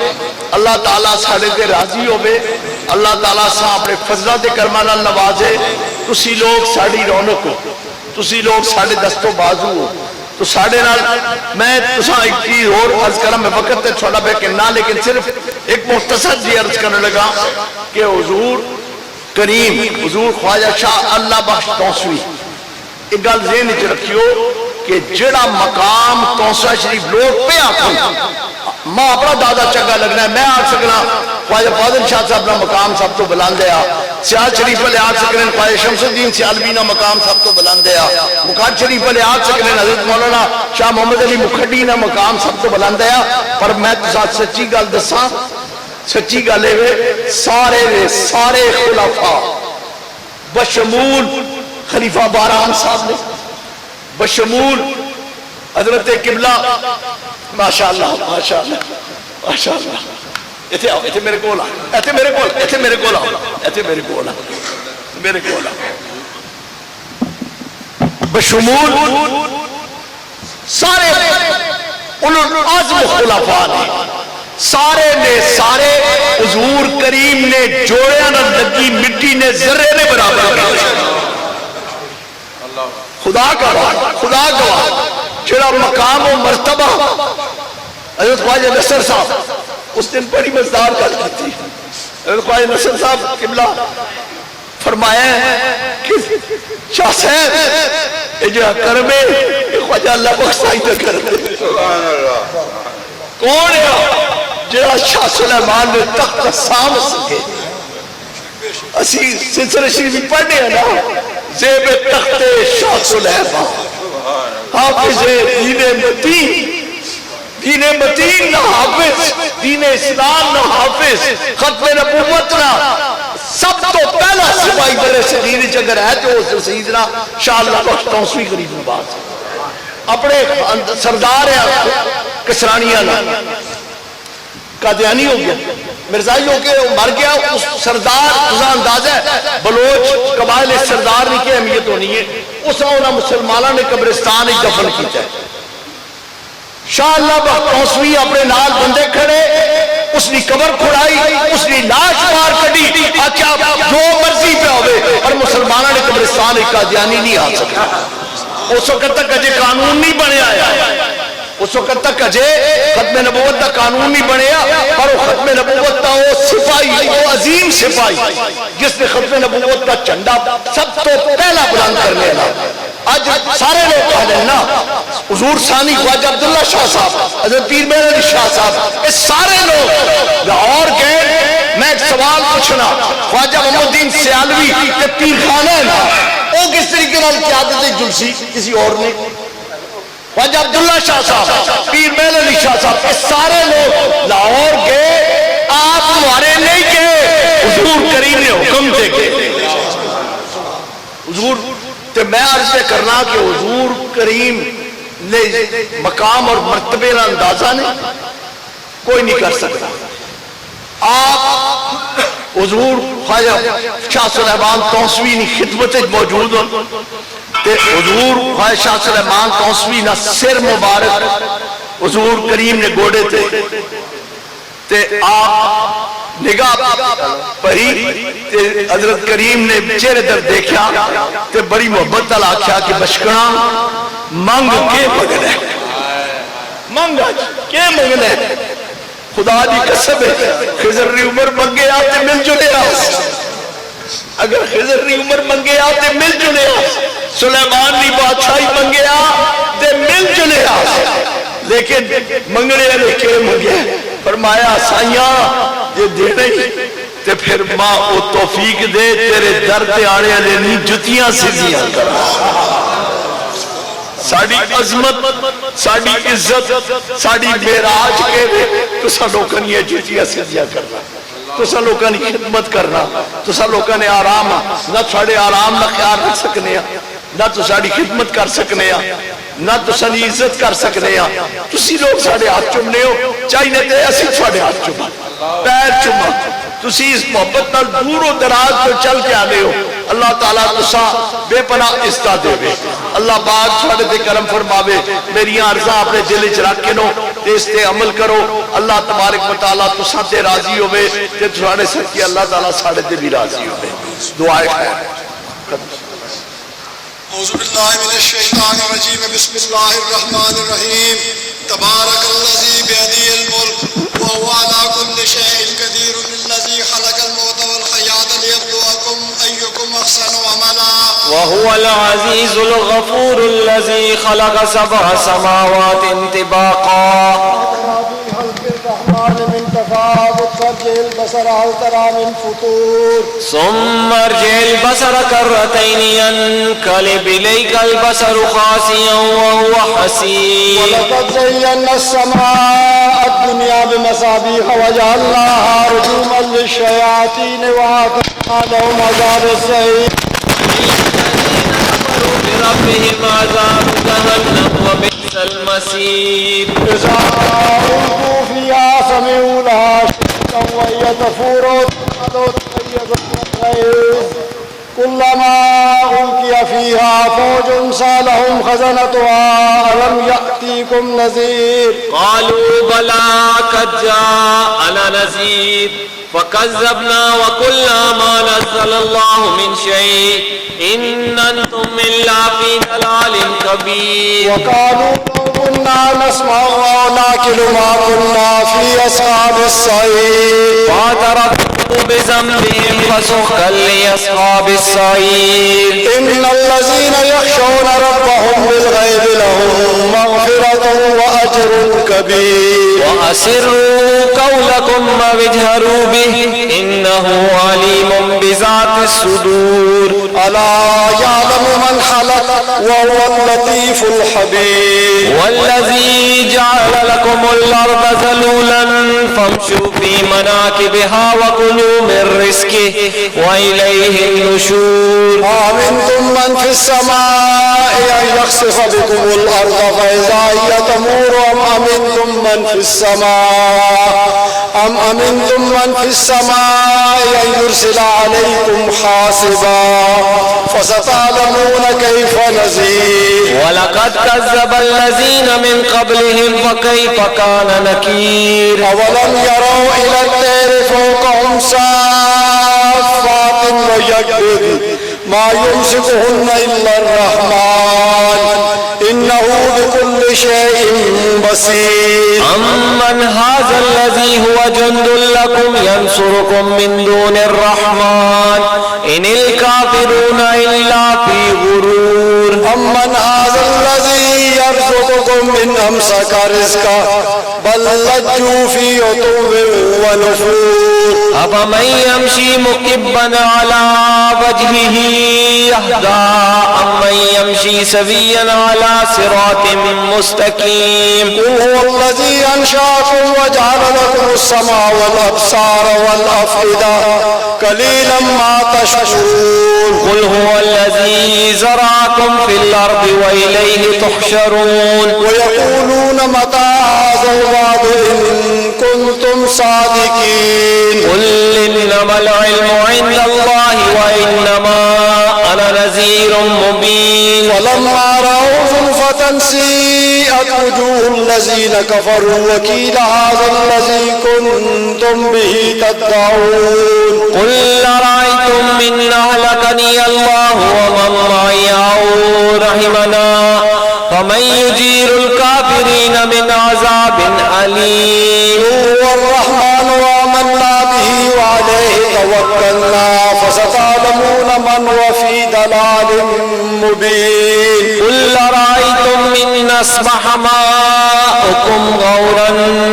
Speaker 1: اللہ تعالیٰ ساڑھے تے راضی ہوئے، اللہ تعالیٰ سا اپنے فضلہ تے کرمانہ نوازے، تسی لوگ ساڑھی رونق ہو، تسی لوگ ساڑھے دستوں بازو ہو، تو ساڑھے نال میں تساں ایک چیز اور عرض کرا، میں وقت تے چھوڑا بے کہ نہ، لیکن صرف ایک مختصر جی عرض کرنے لگا کہ حضور کریم، حضور خواجہ شاہ اللہ بخش توسوی، ایک گل ذہن وچ رکھیو کہ جڑا مقام توسا شریف لوگ پہ آکھن، ماں اپنا دادا چنگا لگنا ہے، میں آکھ سکنا خواجہ فاضل شاہ صاحب نا مقام سب تو بلند ہے، سیاد شریف والے آکھ سکنے خواجہ شمس الدین سیالوی نا مقام سب تو بلند ہے، مقاد شریف والے آکھ سکنے حضرت مولانا شاہ محمد علی مکھڈی نا مقام سب تو بلند ہے، پر میں تو ساتھ سچی گل دساں، سچی گل ہے سارے خلفاء بشمول خلیفہ باران صاحب نے، بشمول حضرت قبلہ، ماشاءاللہ ماشاءاللہ ماشاءاللہ، ایتھے آؤ، ایتھے میرے کول آؤ، ایتھے میرے کول، ایتھے میرے کول آؤ، ایتھے میرے کول آؤ، میرے کول آؤ، بشمول سارے العظم خلفاء نے، سارے حضور کریم نے جوڑیاں نہ لگی مٹی نے ذرے نے برابر کیا، خدا گواہ جڑا مقام و مرتبہ حضرت خواجہ نصر صاحب اس دن بڑی مزدار گل کی، حضرت خواجہ نصر صاحب قبلہ فرمایا ہے کہ شاہ صاحب یہ جو کرمے خواجہ اللہ بخشائی نہ کرمے، کون ہے جڑا شاہ سلیمان نے تخت سام سکے، اسی سلسلہ شریفی پڑھنے ہیں نا، زیب تخت شاہ سلیمان حافظ دین متین نہ حافظ، دین اسلام نہ حافظ، ختم نبوت نہ، سب تو پہلا سپاہی برے صغیر اگر ہے تو سیدنا شاہ اللہ بخش توسوی غریب نواز اپنے سردار ہے کسرانیہ نہ قادیانی ہو گیا، مرزائی ہو کے مر گیا، اس سردار تجھا اندازہ ہے بلوچ قبائل سردار نہیں کی اہمیت ہونی ہے، اس نے مسلمانہ نے قبرستان ایک دفن کیتا ہے، شاہ اللہ بخش توسوی اپنے نال بندے کھڑے، اس نے قبر کھڑائی، اس نے لاش بار کڑی، آکھیا جو مرضی پہ ہوئے، اور مسلمانہ نے قبرستان ایک قادیانی نہیں آ سکتا، اس وقت تک اجے قانون نہیں بنے آیا، اس وقت تک اجے ختم نبوت کا قانون نہیں بنیا، پر وہ ختم نبوت کا وہ سپاہی، وہ عظیم سپاہی جس نے ختم نبوت کا جھنڈا سب تو پہلا بلند کرنے لگا، آج سارے لوگ کہہ رہے ہیں نا، حضور ثانی خواجہ عبداللہ شاہ صاحب، حضرت پیر مہر علی شاہ صاحب، اس سارے لوگ لاہور گئے، میں ایک سوال پوچھنا، خواجہ محمد الدین سیالوی کے پیر خانہ ہے نا، وہ کس طریقے نال قیادت جلسی کسی اور نے، خواجہ عبداللہ شاہ صاحب، پیر مہر علی شاہ صاحب، اس سارے لوگ لاہور گئے، آپ ہمارے نہیں گئے، حضور کریم نے حکم دے گئے، حضور تو میں عرض کرنا کہ حضور کریم نے مقام اور مرتبے کا اندازہ نہیں کوئی نہیں کر سکتا، آپ حضور خواجہ شاہ سلیمان توسوی نے خدمت موجود ہو، تے حضور خواجہ شاہ سلیمان توسوی نہ سر مبارک حضور کریم نے گوڑے تے آپ نگاہ پری تے حضرت کریم نے چہرے در دیکھا تے بڑی محبت تل آکھیا کہ بشکنا منگ کے مگنے منگ کے مگنے خدا دی قسم ہے خضر ری عمر منگے آتے مل جلے آس، اگر خضر ری عمر منگے آتے مل جلے آس، سلیمان نی بادشاہی منگے آتے مل جلے آس، لیکن منگنے والے کے منگے فرمایا سائیاں یہ دے نہیں تے پھر ماں او توفیق دے تیرے درد آنے والے نہیں جتیاں سیدھیاں کر، ساڑی عظمت ساڑی عزت ساڑی معراج کے تو سا لوگوں نے جتیاں سیدھیاں کرنا، تو سا لوگوں نے خدمت کرنا، تو سا لوگوں نے آرام نہ ساڑے آرام نہ خیال رکھ سکنے نہ تو ساڑی خدمت کر سکنے نہ تو ساڑی عزت کر سکنے تسی لوگ ساڑے ہاتھ چمنے ہو چاہیے تے اسی ساڑے ہاتھ چمنے پیر چوما تسی اس محبت نال دور و دراز تو چل کے آنے ہو اللہ تعالیٰ تسا بے پناہ عزت دے وے اللہ پاک ساڈے تے کرم فرماوے میری عرضاں اپنے دل وچ رکھ کے نو تے اس تے عمل کرو اللہ تبارک و تعالیٰ تسا تے راضی ہوے تے تساڈے صدقے اللہ تعالیٰ ساڈے تے بھی راضی ہوے دعائے خیر
Speaker 3: اعوذ باللہ من الشیطان الرجیم بسم اللہ الرحمن الرحیم تبارک الذی بیدہ الملک وهو علی کل شیء قدیر الذی خلق الموت والحیاۃ لیبلوکم ایکم احسن عملا
Speaker 4: وهو العزیز الغفور الذی خلق سبع سماوات طباقا
Speaker 3: من تفاوت فرجع البصر هل ترى من فطور
Speaker 4: ثم ارجع البصر كرتين ينقلب إليك البصر خاسئا وهو حسير
Speaker 3: ولقد زينا السماء الدنيا بمصابيح وجعلناها رجوما للشياطين وأعتدنا لهم عذاب السعير
Speaker 4: بربهم عذاب جهنم وبئس المصير
Speaker 3: إذا ألقوا فيها سمعوا لها شهيقا وهي تفور وتتميز من الغيظ كلما ألقي فيها فوج سألهم خزنتها ألم يأتيكم نذير
Speaker 4: قالوا بلى قد جاءنا نذير فكذبنا وقلنا ما نزل الله من شيء إن أنتم إلا في ضلال كبير
Speaker 3: وقالوا لو كنا نسمع أو نعقل ما كنا في أصحاب السعير
Speaker 4: فاعترفوا بذنبهم فسحقا لأصحاب السعير
Speaker 3: إن الذين يخشون ربهم بالغيب لهم مغفرة وأجر كبير
Speaker 4: وأسروا قولكم واجهروا به إنه عليم بذات الصدور
Speaker 3: ألا يعلم من خلق وهو اللطيف الخبير
Speaker 4: والذي جعل لكم الأرض ذلولا فامشوا في مناكبها وكلوا من رزقه وإليه النشور
Speaker 3: أأمنتم من في السماء أن يخسف بكم الأرض فإذا هي تمور أم أمنتم من في السماء أن يرسل عليكم حاصبا فستعلمون كيف نذير
Speaker 4: ولقد كذب الذين من قبلهم فكيف كان نكير
Speaker 3: أولم يروا إلى الطير فوقهم صافات ويقبض ما يمسكهن إلا الرحمن إنه بكل شيء بصير
Speaker 4: أمن هذا الذي هو جند لكم ينصركم من دون الرحمن إن الكافرون إلا في غرور
Speaker 3: أمن هذا الذي يرزقكم من أمسك رزقه بل لجوا في عتو ونفور
Speaker 4: أفمن يمشي مكبا على وجهه يهدى أمن يمشي سويا على صراط مستقيم
Speaker 3: قل هو الذي أنشأكم وجعل لكم السمع والأبصار والأفئدة قليلا ما تشكرون
Speaker 4: قل هو الذي زرعكم في الأرض وإليه تحشرون
Speaker 3: ويقولون متى هذا الوعد إن كنتم صادقين
Speaker 4: قل إنما العلم عند الله وإنما أنا نذير مبين
Speaker 3: ولما رأوا زلفة سيئت وجوه الذين كفروا وقيل هذا الذي كنتم به تدعون
Speaker 4: قل أرأيتم من أهلكني الله ومن معي أو رحمنا فمن يجير الكافرين من عذاب أليم
Speaker 3: هو الرحمن وآمنا به وعليه توكلنا فستعلمون من هو في ضلال مبين
Speaker 4: قل أرأيتم إن أصبح ماؤكم غورا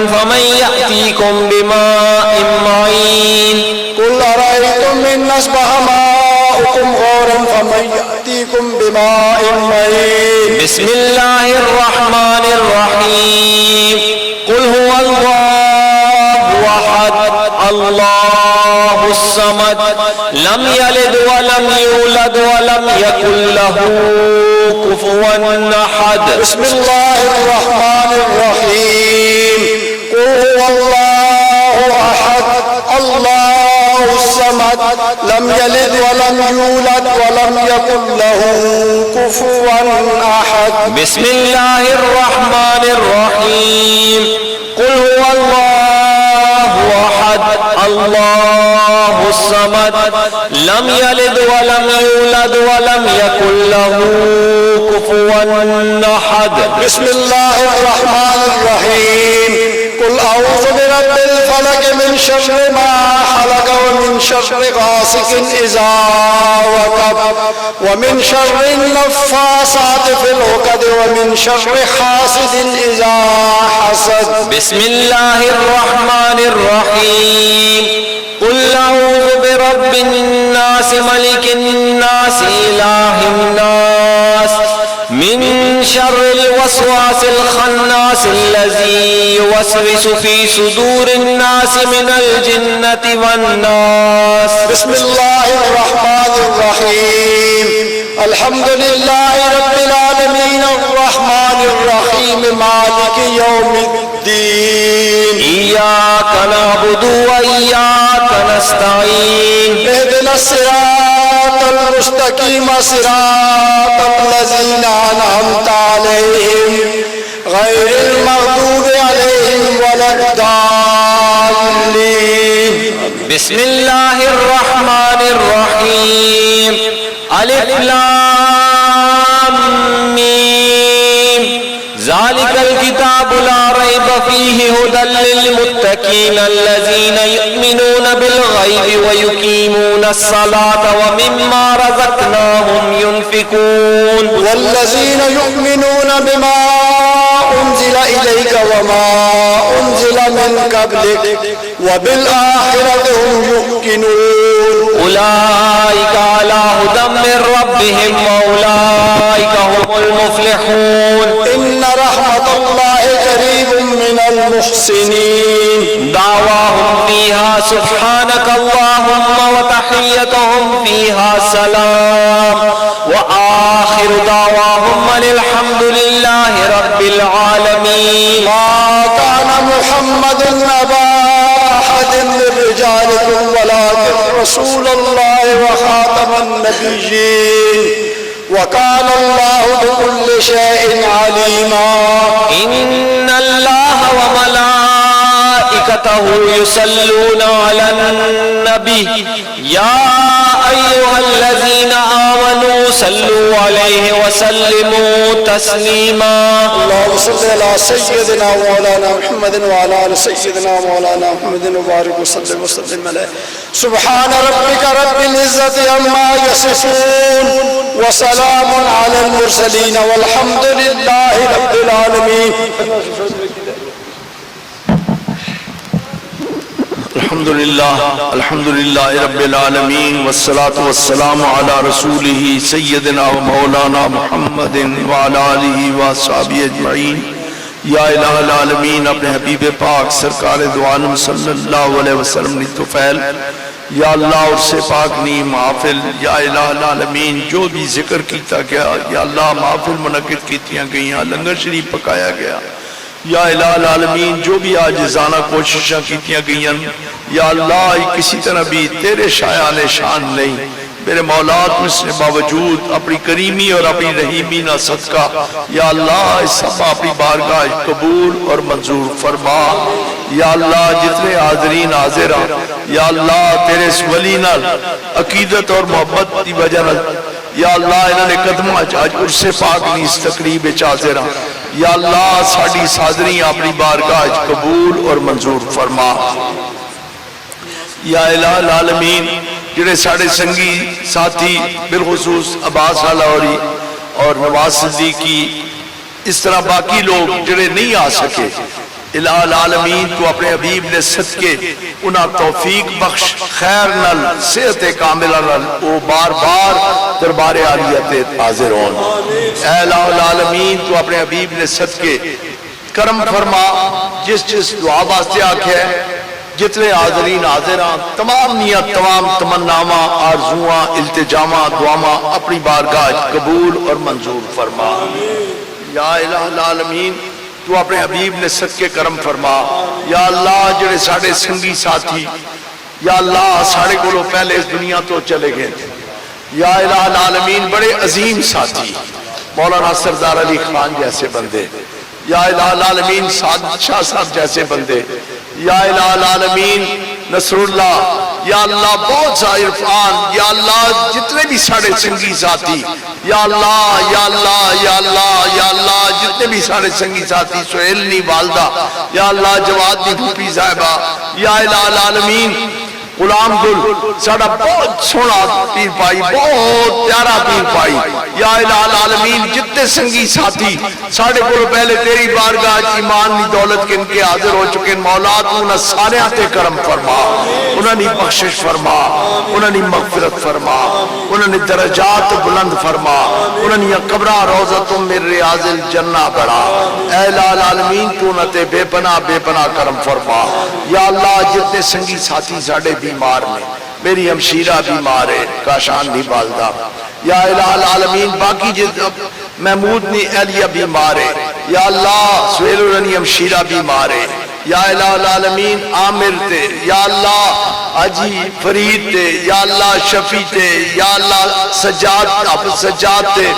Speaker 4: فمن يأتيكم بماء معين
Speaker 3: قل أرأيتم إن أصبح ماؤكم غورا فمن يأتيكم بماء معين
Speaker 4: بسم الله الرحمن الرحيم قل هو الله أحد الله الصمد لم يلد ولم يولد ولم يكن له كفوا أحد
Speaker 3: بسم الله الرحمن الرحيم قل هو الله أحد الصمد لم يلد ولم يولد ولم يكن له كفوا أحد.
Speaker 4: بسم الله الرحمن الرحيم. قل هو الله أحد الله الصمد لم يلد ولم يولد ولم يكن له كفوا أحد.
Speaker 3: بسم الله الرحمن الرحيم. قل أعوذ برب الفلق من شر ما خلق ومن شر غاسق إذا وقب ومن شر النفاثات في العقد ومن شر حاسد إذا حسد.
Speaker 4: بسم الله الرحمن الرحيم. قل أعوذ برب الناس ملك الناس إله الناس من شر الوسواس الخناس الذي يوسوس في صدور الناس من الجنة والناس.
Speaker 3: بسم الله الرحمن الرحيم. الحمد لله رب العالمين الرحمن الرحيم مالك يوم الدين.
Speaker 4: إياك نعبد وإياك نستعين.
Speaker 3: اهدنا الصراط المستقيم صراط الذين أنعمت عليهم غير المغضوب عليهم ولا الضالين.
Speaker 4: بسم الله الرحمن الرحيم. ألف لام ميم. ذلك الكتاب لا ريب فيه هدى للمتقين الذين يؤمنون بالغيب ويقيمون الصلاة ومما رزقناهم ينفقون.
Speaker 3: والذين يؤمنون بما أنزل إليك وما أنزل من قبلك وبالآخرة هم يوقنون.
Speaker 4: أولئك على هدى من ربهم وأولئك هم المفلحون.
Speaker 3: إن رحمة الله قريب من المحسنين.
Speaker 4: دعواهم فيها سبحانك اللهم وتحيتهم فيها سلام وآخر دعواهم الحمد لله رب العالمين.
Speaker 3: ما كان محمد أبا أحد من رجالكم ولكن رسول الله وخاتم النبيين وكان الله بكل شيء عليما.
Speaker 4: إن الله وملائكته يصلون على النبي يا أيها الذين آمنوا صلوا عليه وسلموا تسليما.
Speaker 3: اللهم صل على سيدنا مولانا محمد وعلى آل سيدنا مولانا محمد وبارك وسلم عليه. سبحان ربك رب العزة عما يصفون وسلام على المرسلين والحمد لله رب العالمين.
Speaker 1: الحمد للہ رب العالمین والصلاة والسلام علی رسولہ سیدنا و مولانا محمد وعلی آلہ وصحبہ اجمعین. یا الہ العالمین اپنے حبیب پاک سرکار دو عالم صلی اللہ علیہ وسلم نے توفیل یا اللہ اور سے پاک نی محافل یا الہ العالمین جو بھی ذکر کیتا گیا یا اللہ محافل منعقد کیتیاں گئیاں لنگر شریف پکایا گیا یا الہ العالمین جو بھی عاجزانہ کوششاں کیتیاں گئیاں یا اللہ کسی طرح بھی تیرے شایان شان نہیں میرے مولات میں سے باوجود اپنی کریمی اور اپنی رحیمی نہ صدقہ یا اللہ اس سب اپنی بارگاہ قبول اور منظور فرما. یا اللہ جتنے حاضرین حاضرہ یا اللہ تیرے اس ولی نال عقیدت اور محبت کی وجہ یا اللہ انہوں نے قدمہ آج عرص پاک نہیں اس تقریب حاضرہ یا اللہ ساڑی حاضری اپنی بارگاہ قبول اور منظور فرما. یا الہ العالمین جڑے ساڑے سنگی ساتھی بالخصوص عباس لاہوری اور نواز صدیقی اس طرح باقی لوگ جڑے نہیں آ سکے الہ العالمین کو اپنے حبیب نے صدقے انہاں توفیق بخش خیر نل صحت کاملہ نل او بار بار دربار عالیت حاضر ہون. اے الہ العالمین تو اپنے حبیب نے صدقے کرم فرما جس دعا واسطے آکھے جتنے حاضرین حاضران تمام نیت تمام تمناواں آرزواں التجاماں دعاواں اپنی بارگاہ قبول اور منظور فرما. یا الہ العالمین تو اپنے حبیب نے صدقے کرم فرما. یا اللہ جڑے ساڑے سنگی ساتھی یا اللہ ساڑے کو پہلے اس دنیا تو چلے گئے، یا الہ العالمین بڑے عظیم ساتھی مولانا سردار علی خان جیسے بندے، یا الہ العالمین سعد شاہ صاحب جیسے بندے، یا الہ العالمین نصر اللہ، یا اللہ بہت سا عرفان، یا اللہ جتنے بھی ساڑے سنگی ساتھی، یا اللہ یا اللہ یا اللہ یا اللہ جتنے بھی ساڑے سنگی ساتھی، سہیلنی والدہ، یا اللہ جواد دی بھوپی صاحبہ، یا الہ العالمین غلام گل ساڑا بہت سونا پیر پائی، بہت پیارا پیر پائی، یا الہ العالمین جتنے سنگی ساتھی ساڑے کو پہلے تیری بارگاہ ایمان دی دولت کے ان کے حاضر ہو چکے، مولا تو انہاں سارے آتے کرم فرما، انہاں نے بخشش فرما، انہاں نے مغفرت فرما، انہاں نے درجات بلند فرما، انہاں نے قبرہ روضہ من ریاض الجنہ بڑھا، اے الہ العالمین تو انہاں تے بے پناہ کرم فرما، یا اللہ جتنے سنگی ساتھی ساڑے بیمار میں، میری ہمشیرہ بیمار ہے کاشان دی والدہ، یا الہ العالمین باقی محمود نی اہلیہ بیمار ہے، یا اللہ سہیل الرنی ہمشیرہ بیمار ہے، یا الہ العالمین عامر تے، یا اللہ حاجی فرید تے، یا اللہ شفیع تے، یا اللہ سجاد تے،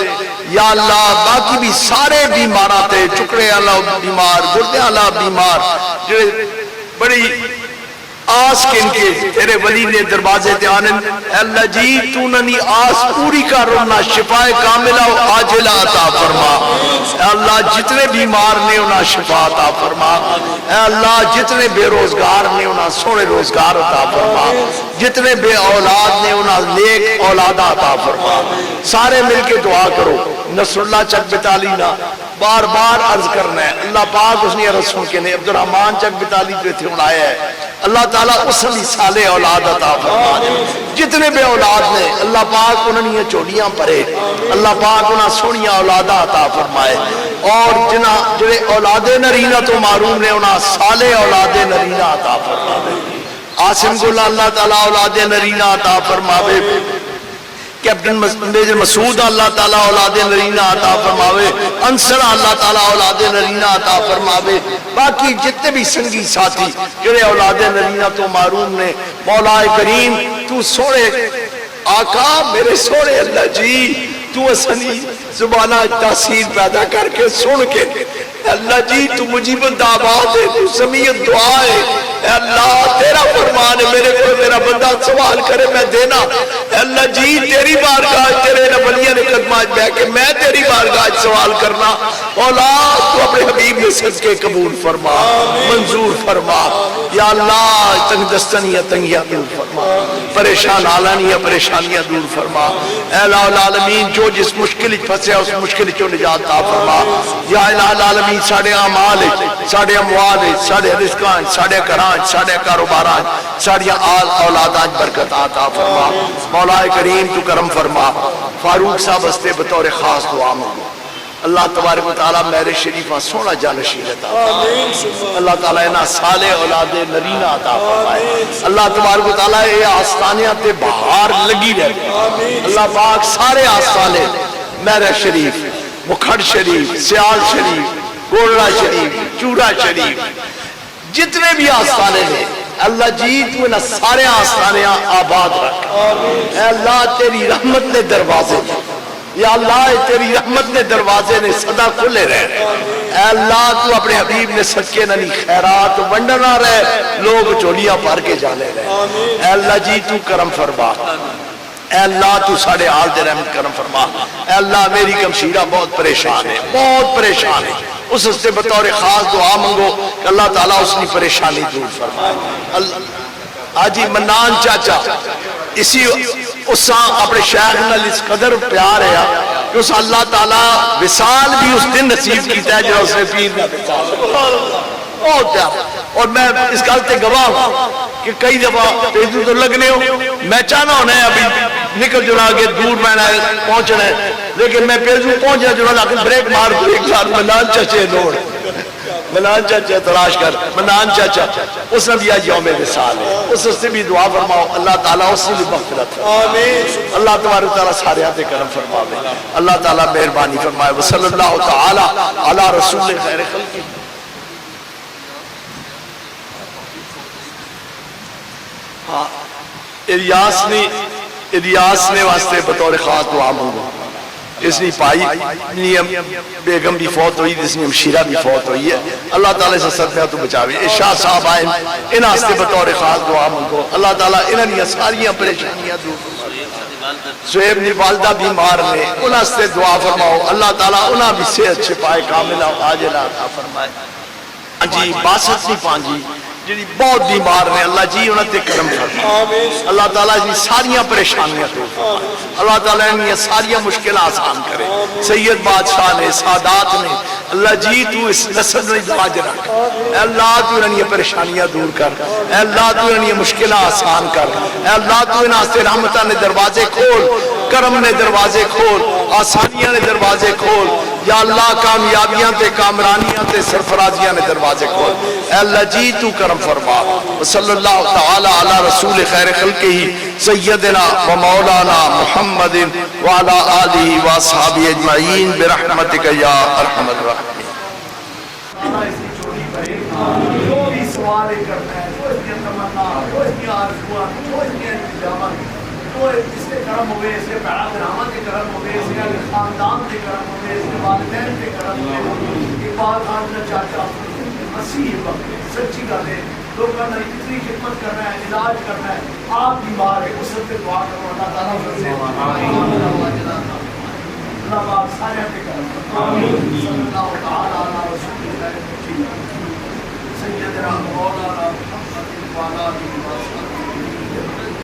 Speaker 1: یا اللہ باقی بھی سارے بیمارہ تے، چکڑے اللہ بیمار، گردے اللہ بیمار، جو بڑی آس کے ان کے تیرے ولی نے دروازے تے آنے، اللہ جی تو ننی آس پوری کر رہنا، شفاء کاملہ و عاجلہ عطا فرما، اے اللہ جتنے بیمار نے انہاں شفاء عطا فرما، اے اللہ جتنے بے روزگار نے انہاں سونے روزگار عطا فرما، جتنے بے اولاد نے انہاں نیک اولاد عطا فرما، سارے مل کے دعا کرو۔ نصر اللہ چک بتالی نا بار بار عرض کرنا ہے، اللہ پاک اس نے رسول کے نے عبد الرحمن چک بتالی جو تھے انہایا ہے، اللہ تعالیٰ اس نے سالے اولاد عطا فرما دے، جتنے بے اولاد نے اللہ پاک انہوں نے چوڑیاں پرے، اللہ پاک انہاں سونیاں اولادہ عطا فرمائے، اور جنہیں اولاد نرینہ تو معروم نے انہاں سالے اولاد نرینہ عطا فرما دے، عاصم گل اللہ تعالیٰ اولاد نرینہ عطا فرماوے، کیپٹن میجر مسعود اللہ تعالیٰ اولاد نرینہ عطا فرماوے، انصر اللہ تعالیٰ اولاد نرینہ عطا فرماوے، باقی جتنے بھی سنگی ساتھی جنہیں اولاد نرینہ تو معروم نے، مولا کریم تو سوڑے آقا میرے سوڑے اللہ جی تو اسنی زبانہ تاثیر پیدا کر کے سن کے، اللہ جی تو مجیب دعوات ہے، تو سمیع دعا ہے، اے اللہ تیرا فرمان ہے، میرے کو میرا بندہ سوال کرے میں دینا، اے اللہ جی تیری بارگاہ تیرے نبلیہ نے قدمات بہ کے میں تیری بارگاہ سوال کرنا، اولاد تو اپنے حبیب نے صدقے قبول فرما، منظور فرما، یا اللہ تنگ دستنیاں تنگیاں دور فرما، پریشان آلانیاں پریشانیاں دور فرما، اے الہ العالمین جو جس مشکل پھنسے اس مشکل چو نجات عطا فرما، یا الہ العالمین ساڑے اعمال ساڑے اموال ساڑے رزقان ساڑے کران ساڑے کاروباران ساڑیاں آل اولادان برکت عطا فرما، مولا کریم تو کرم فرما، فاروق صاحب ہستے بطور خاص دعا مانگو، اللہ تبارک و تعالیٰ میرے شریفہ سونا جانشین عطا فرمائے، اللہ تعالیٰ انہا سالے اولاد نرینہ عطا فرمائے، اللہ تبارک و تعالیٰ یہ آستانیاں تے بہار لگی رہے، اللہ پاک سارے آستانے میرے شریف مکھڑ شریف سیال شریف گولڑا شریف چورا شریف جتنے بھی آستانے ہیں اللہ جی تو انہا سارے آستانے آباد رکھ، اے اللہ تیری رحمت نے دروازے یا اللہ تیری رحمت نے دروازے نے صدا کھلے رہے، اے اللہ تو اپنے حبیب نے صدقے ننی خیرات ونڈنا رہے، لوگ چولیاں پار کے جانے رہے، اے اللہ جی تو کرم فرما، اے اللہ تو ساڑے حال دے رحمت کرم فرما، اے اللہ میری کمشیرہ بہت پریشان ہے بہت پریشان ہے، اس سے بطور خاص دعا منگو کہ اللہ تعالیٰ اس کی پریشانی دور فرمائے، آجی منان چاچا اسی اس اپنے شیخ نال اس قدر پیار ہے کہ اس اللہ تعالیٰ وصال بھی اس دن نصیب کیتا ہے جو اس نے پیر نہ بہت پیار، اور میں اس گل تے گواہ ہوں کہ کئی دفعہ پیدو تو لگنے ہو میں چاہنا ہونا ہے ابھی نکل جو آگے دور میں پہنچنا ہے، لیکن میں پیدو پہنچنا جو لیکن بریک مار دو ایک ساتھ منان چاچے لوڑ منان چاچا تلاش کر منان چاچا اس نے بھی آج یوم وصال ہے، اس سے بھی دعا فرماؤ اللہ تعالیٰ اس سے بھی مغفرت آمین، اللہ تبارک تعالیٰ سارے آتے کرم فرماوے، اللہ تعالیٰ مہربانی فرمائے، وصلی اللہ تعالیٰ علی رسول خیر خلق ہاں الیاس نے واسطے بطور خاص دعا مانگو. اس نے پائی بیگم بھی فوت ہوئی، اس نے ہمشیرہ بھی فوت ہوئی ہے. اللہ تعالیٰ سے صدقہ تو بچاوی. شاہ صاحب آئے ان واسطے بطور خاص دعا مانگو. اللہ تعالیٰ انہاں ساریاں پریشانیاں دور فرمائے. سہیب دی والدہ بیمار نے، انہاں سے دعا فرماؤ. اللہ تعالیٰ انہاں بھی صحت شفائے کاملہ عاجلہ عطا فرمائے. جی باسط نہیں پانجی جی بہت بیمار نے، اللہ جی انہوں تے کرم فرمائے. اللہ تعالیٰ جی ساریاں پریشانیاں دور فرمائے. اللہ تعالیٰ نے ساریاں مشکلیں آسان کرے. سید بادشاہ نے، سادات نے، اللہ جی تو اس نسل میں لاج رکھ. اے اللہ تو انہیں پریشانیاں دور کر. اے اللہ تو انہیں مشکلیں آسان کر. اے اللہ تو انہاں سے رحمتہ نے دروازے کھول، کرم نے دروازے کھول، آسانیاں نے دروازے کھول. یا اللہ کامیابیاں تے کامرانیاں تے سرفرازیاں نے دروازے کھول. اے اللہ جی تو کرم فرما. صلی اللہ تعالی علی رسول خیر خلقہ سیدنا و مولانا محمد وعلی آلہ و اصحابہ اجمعین برحمتک یا ارحم الراحمین. جو بھی سوال کرنا ہے، جو اس کی تمنا، جو اس کی آرزو، جو اس کی انتظامات، تو اس کے کرم ہوئے، اس کے پیرا درامت کے کرم ہوئے، اس کے خاندان کے کرم ہوئے، اس کے والدین کے کرم ہوئے. اقبال خان کا چاچا مسیح سچی گل ہے، لوگوں نے اتنی خدمت کرنا ہے، علاج کرنا ہے. آپ بیمار ہے، اس سے دعا کرو. اللہ تعالیٰ سے اللہ پاک سارے پہ کرم. صلی اللہ تعالیٰ